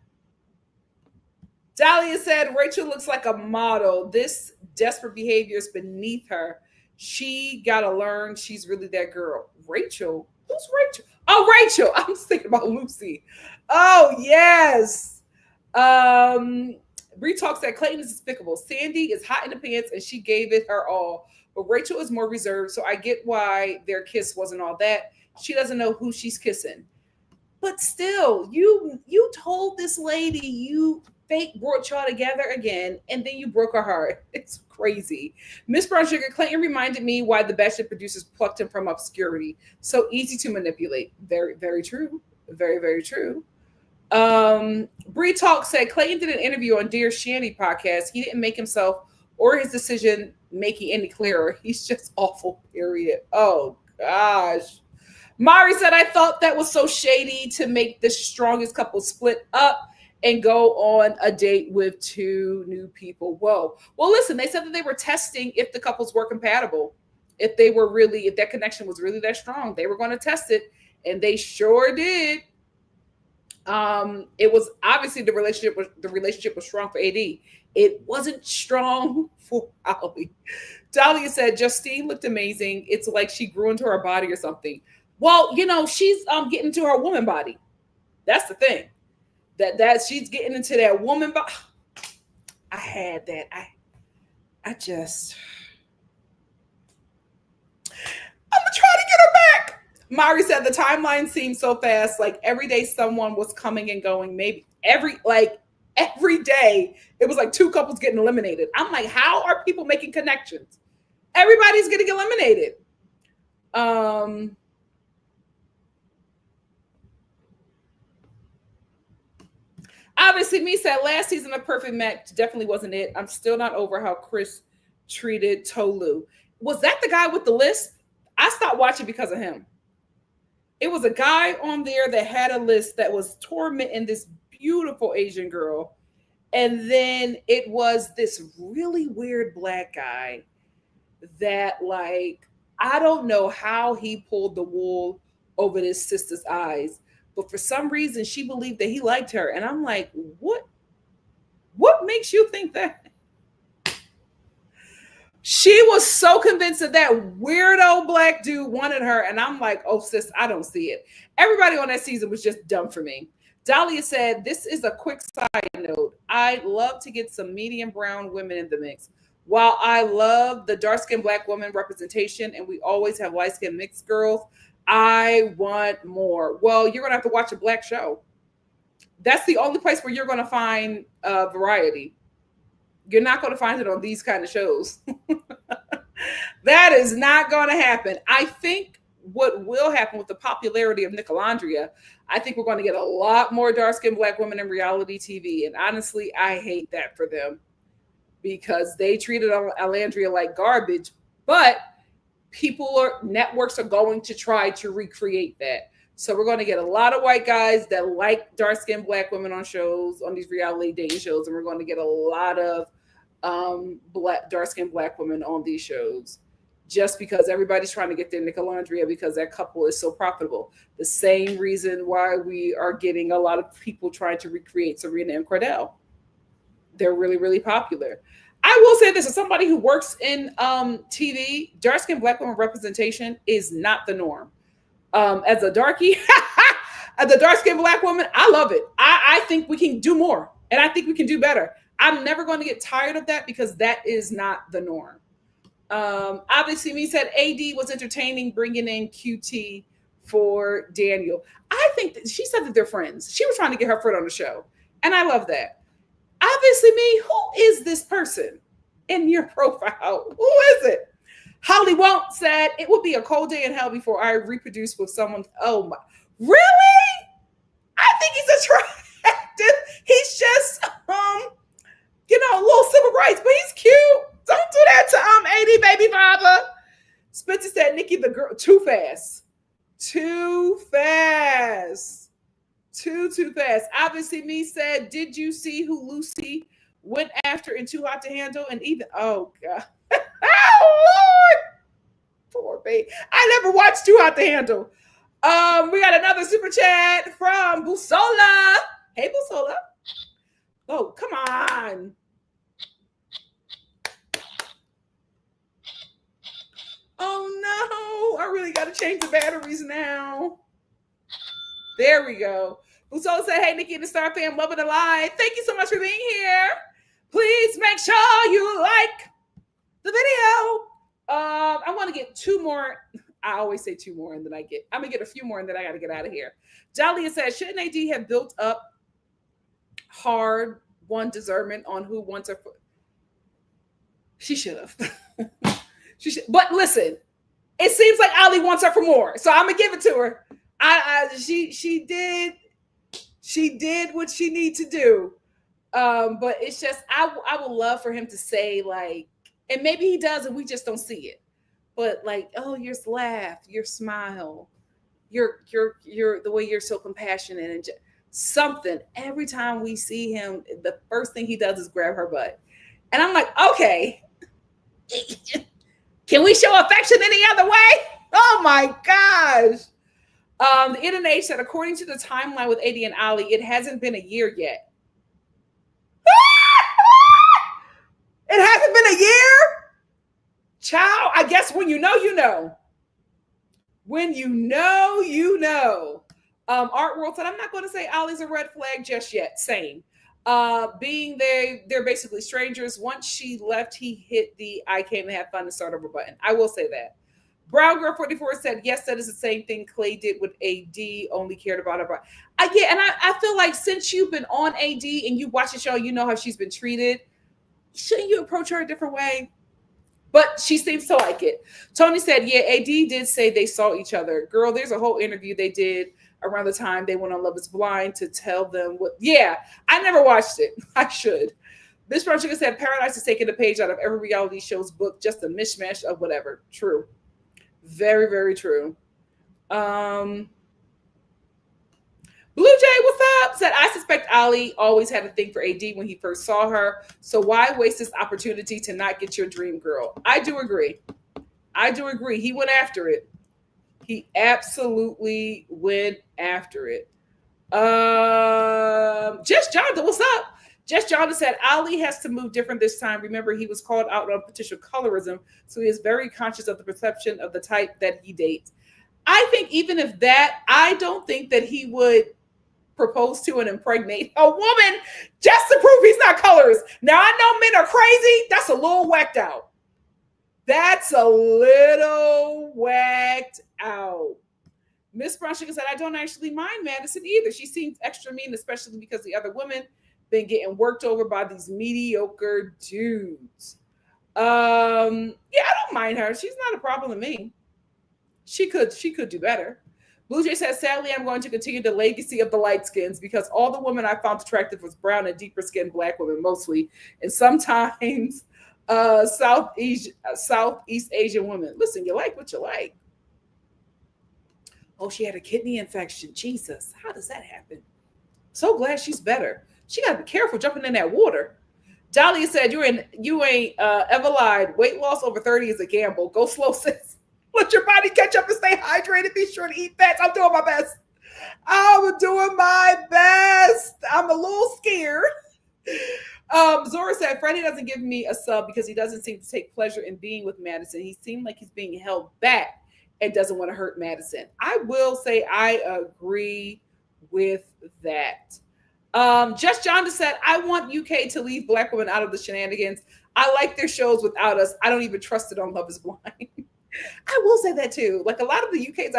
Dahlia said Rachel looks like a model. This desperate behavior is beneath her. She got to learn she's really that girl. Rachel? Who's Rachel? Oh, Rachel. I was thinking about Lucy. Oh, yes. Bree talks that Clayton is despicable. Sandy is hot in the pants and she gave it her all. But Rachel is more reserved, so I get why their kiss wasn't all that. She doesn't know who she's kissing. But still, you told this lady you fake brought y'all together again, and then you broke her heart. It's crazy. Miss Brown Sugar, Clayton reminded me why the Bachelor producers plucked him from obscurity. So easy to manipulate. Very, very true. Very, very true. Bree Talk said Clayton did an interview on Dear Shandy podcast. He didn't make himself or his decision making any clearer. He's just awful, period. Oh, gosh. Mari said, I thought that was so shady to make the strongest couple split up and go on a date with 2 new people. Whoa. Well, listen, they said that they were testing if the couples were compatible. If that connection was really that strong, they were going to test it. And they sure did. It was obviously the relationship was strong for AD. It wasn't strong for Ali. Dahlia said Justine looked amazing. It's like she grew into her body or something. Well, she's getting to her woman body. That's the thing. That she's getting into that woman body. I had that. I just I'm gonna try to get her back. Mari said the timeline seemed so fast, like every day someone was coming and going. Maybe every day it was like two couples getting eliminated. I'm like, how are people making connections? Everybody's getting eliminated. Um Obviously, me said last season of Perfect Match definitely wasn't it. I'm still not over how Chris treated Tolu. Was that the guy with the list? I stopped watching because of him. It was a guy on there that had a list that was tormenting this beautiful Asian girl. And then it was this really weird black guy that, like, I don't know how he pulled the wool over this sister's eyes, but for some reason she believed that he liked her. And I'm like, what makes you think that? She was so convinced that that weirdo black dude wanted her. And I'm like, oh, sis, I don't see it. Everybody on that season was just dumb for me. Dahlia said, this is a quick side note. I'd love to get some medium brown women in the mix. While I love the dark-skinned black woman representation and we always have light-skinned mixed girls, I want more. Well, you're going to have to watch a black show. That's the only place where you're going to find variety. You're not going to find it on these kind of shows. That is not going to happen. I think what will happen with the popularity of Nicolandria, I think we're going to get a lot more dark-skinned black women in reality TV. And honestly, I hate that for them because they treated Alandria like garbage. But networks are going to try to recreate that. So we're going to get a lot of white guys that like dark-skinned black women on shows, on these reality dating shows, and we're going to get a lot of dark-skinned black women on these shows, just because everybody's trying to get their Nicolandria because that couple is so profitable. The same reason why we are getting a lot of people trying to recreate Serena and Cordell. They're really, really popular. I will say this, as somebody who works in TV, dark-skinned black woman representation is not the norm. As a darkie, as a dark-skinned black woman, I love it. I think we can do more, and I think we can do better. I'm never going to get tired of that because that is not the norm. Obviously, me said AD was entertaining bringing in QT for Daniel. I think that she said that they're friends. She was trying to get her friend on the show, and I love that. Obviously, me, who is this person in your profile? Who is it? Holly Won't said, it would be a cold day in hell before I reproduce with someone. Oh my, really? I think he's attractive. He's just, a little civil rights, but he's cute. Don't do that to AD baby father. Spencer said, Nikki the girl, too fast. Too fast. Too fast. Obviously, me said, did you see who Lucy went after in Too Hot to Handle? And even, oh God. Oh Lord, poor baby. I never watched Too Hot to Handle. We got another super chat from Busola. Hey, Busola. Oh, come on. Oh no, I really got to change the batteries now. There we go. Busola said, hey, Nikki and the Star fam, love it alive. Thank you so much for being here. Please make sure you like the video. I want to get two more. I always say two more, and then I'm gonna get a few more, and then I got to get out of here. Dahlia says, shouldn't AD have built up hard won discernment on who wants her? She should have. She should. But listen, it seems like Ali wants her for more, so I'm gonna give it to her. She did what she need to do. But it's just I would love for him to say, like, and maybe he does and we just don't see it. But like, oh, your laugh, your smile, your the way you're so compassionate and just, something. Every time we see him, the first thing he does is grab her butt. And I'm like, okay. Can we show affection any other way? Oh my gosh. The NNH said, according to the timeline with AD and Ali, it hasn't been a year yet. It hasn't been a year? Child, I guess when you know, you know. When you know, you know. Art World said, I'm not going to say Ollie's a red flag just yet. Same. Being they're basically strangers. Once she left, he hit the I came to have fun and start over button. I will say that. Brown Girl 44 said, yes, that is the same thing Clay did with AD, only cared about her. I feel like since you've been on AD and you watch the show, you know how she's been treated. Shouldn't you approach her a different way? But she seems to like it. Tony said, yeah, AD did say they saw each other. Girl, there's a whole interview they did around the time they went on Love is Blind to tell them what. Yeah, I never watched it. I should. Miss Brown Sugar said, Paradise is taking a page out of every reality show's book, just a mishmash of whatever. True. Very, very true. Blue Jay, what's up? Said, I suspect Ali always had a thing for AD when he first saw her. So why waste this opportunity to not get your dream girl? I do agree. He went after it. He absolutely went after it. Jess Jonathan, what's up? Jess Jonathan said, Ali has to move different this time. Remember, he was called out on potential colorism, so he is very conscious of the perception of the type that he dates. I think even if that, I don't think that he would propose to and impregnate a woman just to prove he's not colorist. Now, I know men are crazy. That's a little whacked out. Miss Brown Sugar said, I don't actually mind Madison either. She seems extra mean, especially because the other women been getting worked over by these mediocre dudes. Yeah, I don't mind her. She's not a problem to me. She could do better. Blue Jay says, sadly, I'm going to continue the legacy of the light skins because all the women I found attractive was brown and deeper skinned black women mostly, and sometimes Southeast Asian women. Listen, you like what you like. Oh, she had a kidney infection. Jesus, how does that happen? So glad she's better. She got to be careful jumping in that water. Dahlia said, you ain't ever lied. Weight loss over 30 is a gamble. Go slow, sis. Let your body catch up and stay hydrated. Be sure to eat fats. I'm doing my best. I'm a little scared. Zora said, Freddie doesn't give me a sub because he doesn't seem to take pleasure in being with Madison. He seemed like he's being held back and doesn't want to hurt Madison. I will say I agree with that. Just John said, I want UK to leave black women out of the shenanigans. I like their shows without us. I don't even trust it on Love is Blind. I will say that too. Like a lot of the UK's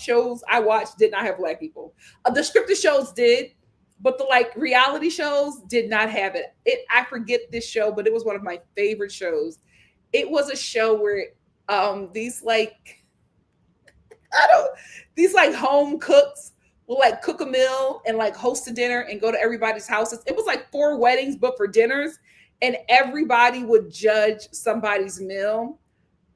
shows I watched did not have black people. The scripted shows did, but the like reality shows did not have it. I forget this show, but it was one of my favorite shows. It was a show where these home cooks will like cook a meal and like host a dinner and go to everybody's houses. It was like 4 weddings, but for dinners, and everybody would judge somebody's meal.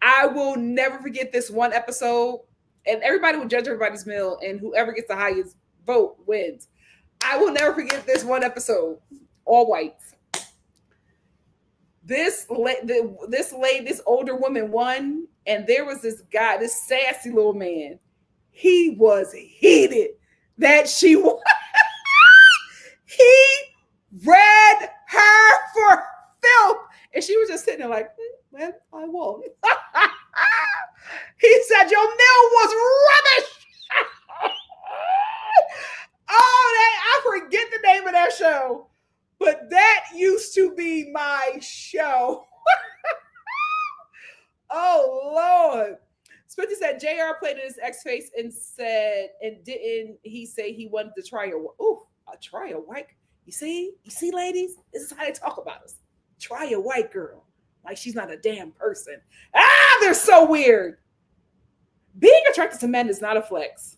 I will never forget this one episode, and everybody would judge everybody's meal, and whoever gets the highest vote wins. I will never forget this one episode. All whites. This older woman won, and there was this guy, this sassy little man. He was heated that she won. He read her for filth, and she was just sitting there like, man, I won. He said, your meal was rubbish. I forget the name of that show, but that used to be my show. Oh, Lord. Spencer said, JR played in his ex face and didn't he say he wanted to try a white? You see, ladies, this is how they talk about us. Try a white girl. Like she's not a damn person. They're so weird. Being attracted to men is not a flex.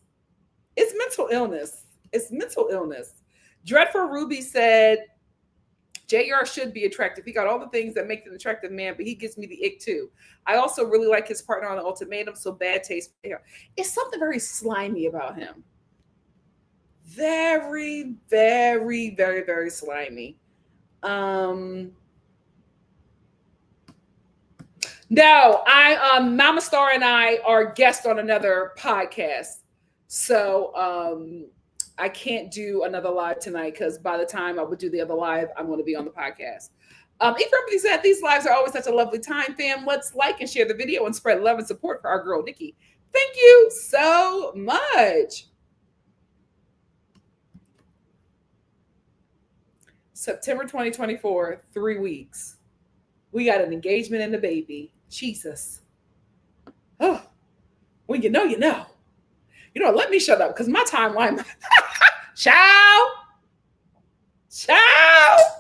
It's mental illness. Dreadful Ruby said, JR should be attractive. He got all the things that make an attractive man, but he gives me the ick too. I also really like his partner on The Ultimatum, so bad taste for him. It's something very slimy about him. Very, very, very, very slimy. No, Mama Star and I are guests on another podcast. So I can't do another live tonight because by the time I would do the other live, I'm going to be on the podcast. Everybody said these lives are always such a lovely time, fam. Let's like and share the video and spread love and support for our girl, Nikki. Thank you so much. September 2024, 3 weeks. We got an engagement and a baby. Jesus. Oh, when you know, you know. You know, let me shut up because my timeline. Ciao. Ciao.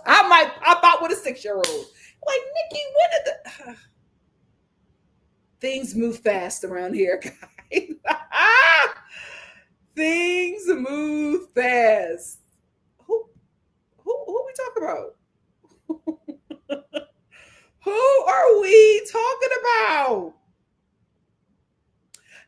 I might pop out with a 6-year-old. Like, Nikki, when did the things move fast around here, guys? Things move fast. Who we talking about? Who are we talking about?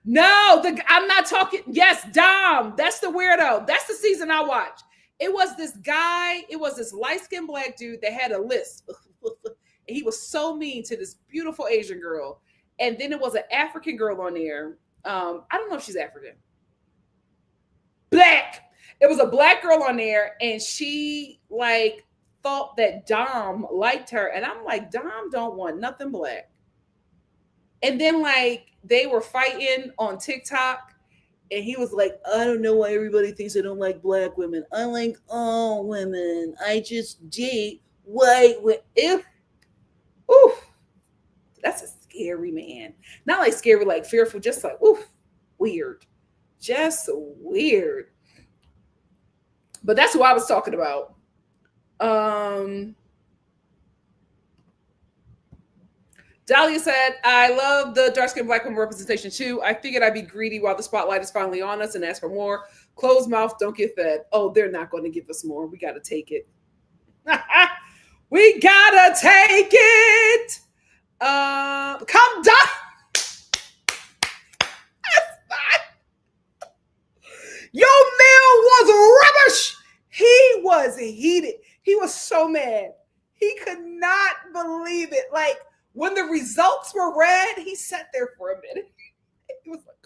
No, I'm not talking. Yes, Dom. That's the weirdo. That's the season I watched. It was this guy. It was this light-skinned black dude that had a list. And he was so mean to this beautiful Asian girl. And then it was an African girl on there. I don't know if she's African. Black. It was a black girl on there, and she like thought that Dom liked her, and I'm like, Dom don't want nothing black. And then like they were fighting on TikTok, and he was like, I don't know why everybody thinks I don't like black women. I like all women. I just date white women. Oof. That's a scary man. Not like scary, like fearful, just like, oof, weird. Just weird. But that's who I was talking about. Dahlia said, I love the dark-skinned black woman representation too. I figured I'd be greedy while the spotlight is finally on us and ask for more. Closed mouth, don't get fed. Oh, they're not going to give us more. We got to take it. We got to take it. Come down. Your mail was rubbish. He was heated. He was so mad. He could not believe it. Like, when the results were read, he sat there for a minute. He was like,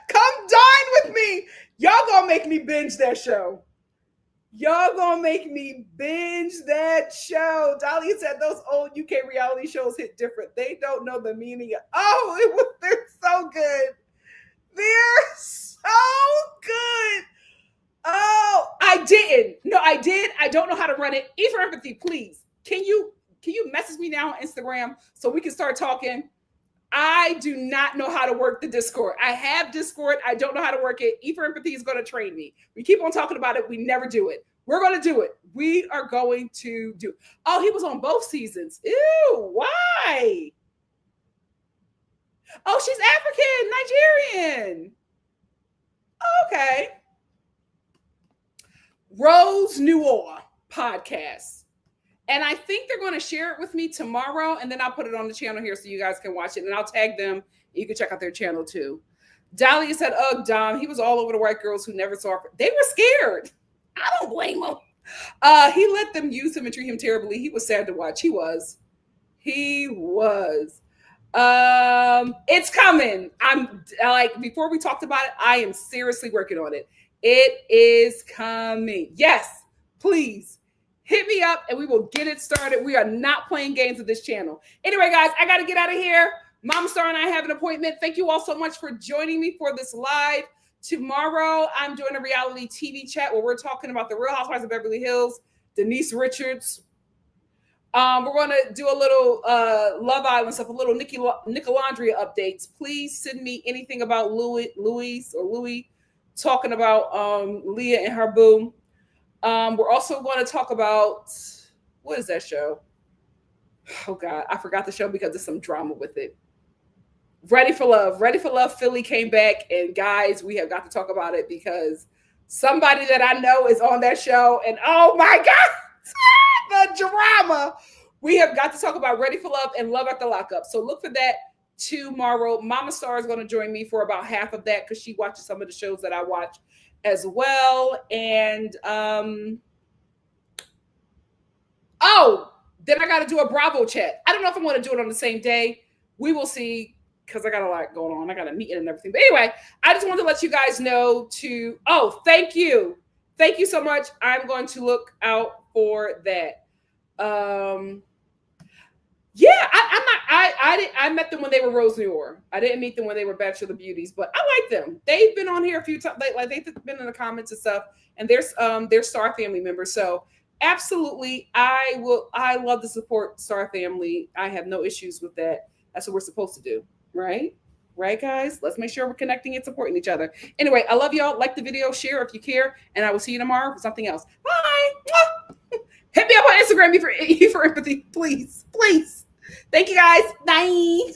come dine with me. Y'all gonna make me binge that show. Y'all gonna make me binge that show. Dahlia said those old UK reality shows hit different. They don't know the meaning of, they're so good. They're so good. Oh, I didn't. No, I did. I don't know how to run it. E for Empathy, please. Can you message me now on Instagram so we can start talking? I do not know how to work the Discord. I have Discord. I don't know how to work it. E for Empathy is going to train me. We keep on talking about it. We never do it. We're going to do it. We are going to do. Oh, he was on both seasons. Ew, why? Oh, she's African, Nigerian. Okay. Rose Noir podcast. And I think they're going to share it with me tomorrow, and then I'll put it on the channel here so you guys can watch it, and I'll tag them. You can check out their channel too. Dahlia said, ugh, Dom, he was all over the white girls who never saw her. They were scared. I don't blame them. He let them use him and treat him terribly. He was sad to watch. He was. It's coming. I'm like, before we talked about it, I am seriously working on it. It is coming. Yes, please. Hit me up and we will get it started. We are not playing games with this channel. Anyway, guys, I got to get out of here. Mama Star and I have an appointment. Thank you all so much for joining me for this live. Tomorrow, I'm doing a reality TV chat where we're talking about the Real Housewives of Beverly Hills, Denise Richards. We're going to do a little Love Island stuff, a little Nicolandria updates. Please send me anything about Louis talking about Leah and her boo. We're also going to talk about, what is that show? Oh God, I forgot the show because there's some drama with it. Ready for Love. Ready for Love Philly came back, and guys, we have got to talk about it because somebody that I know is on that show, and oh my God, the drama. We have got to talk about Ready for Love and Love at the Lockup. So look for that tomorrow. Mama Star is going to join me for about half of that because she watches some of the shows that I watch as well. And then I got to do a Bravo chat. I don't know if I'm going to do it on the same day. We will see because I got a lot going on. I got a meeting and everything. But anyway, I just wanted to let you guys know thank you. Thank you so much. I'm going to look out for that. Yeah, I'm not. I met them when they were Rose Noir. I didn't meet them when they were Bachelor Beauties, but I like them. They've been on here a few times. They've been in the comments and stuff, and they're Star family members. So absolutely, I will. I love to support Star family. I have no issues with that. That's what we're supposed to do, right? Right, guys. Let's make sure we're connecting and supporting each other. Anyway, I love y'all. Like the video, share if you care, and I will see you tomorrow for something else. Bye. Hit me up on Instagram for empathy, please. Please. Thank you guys. Bye.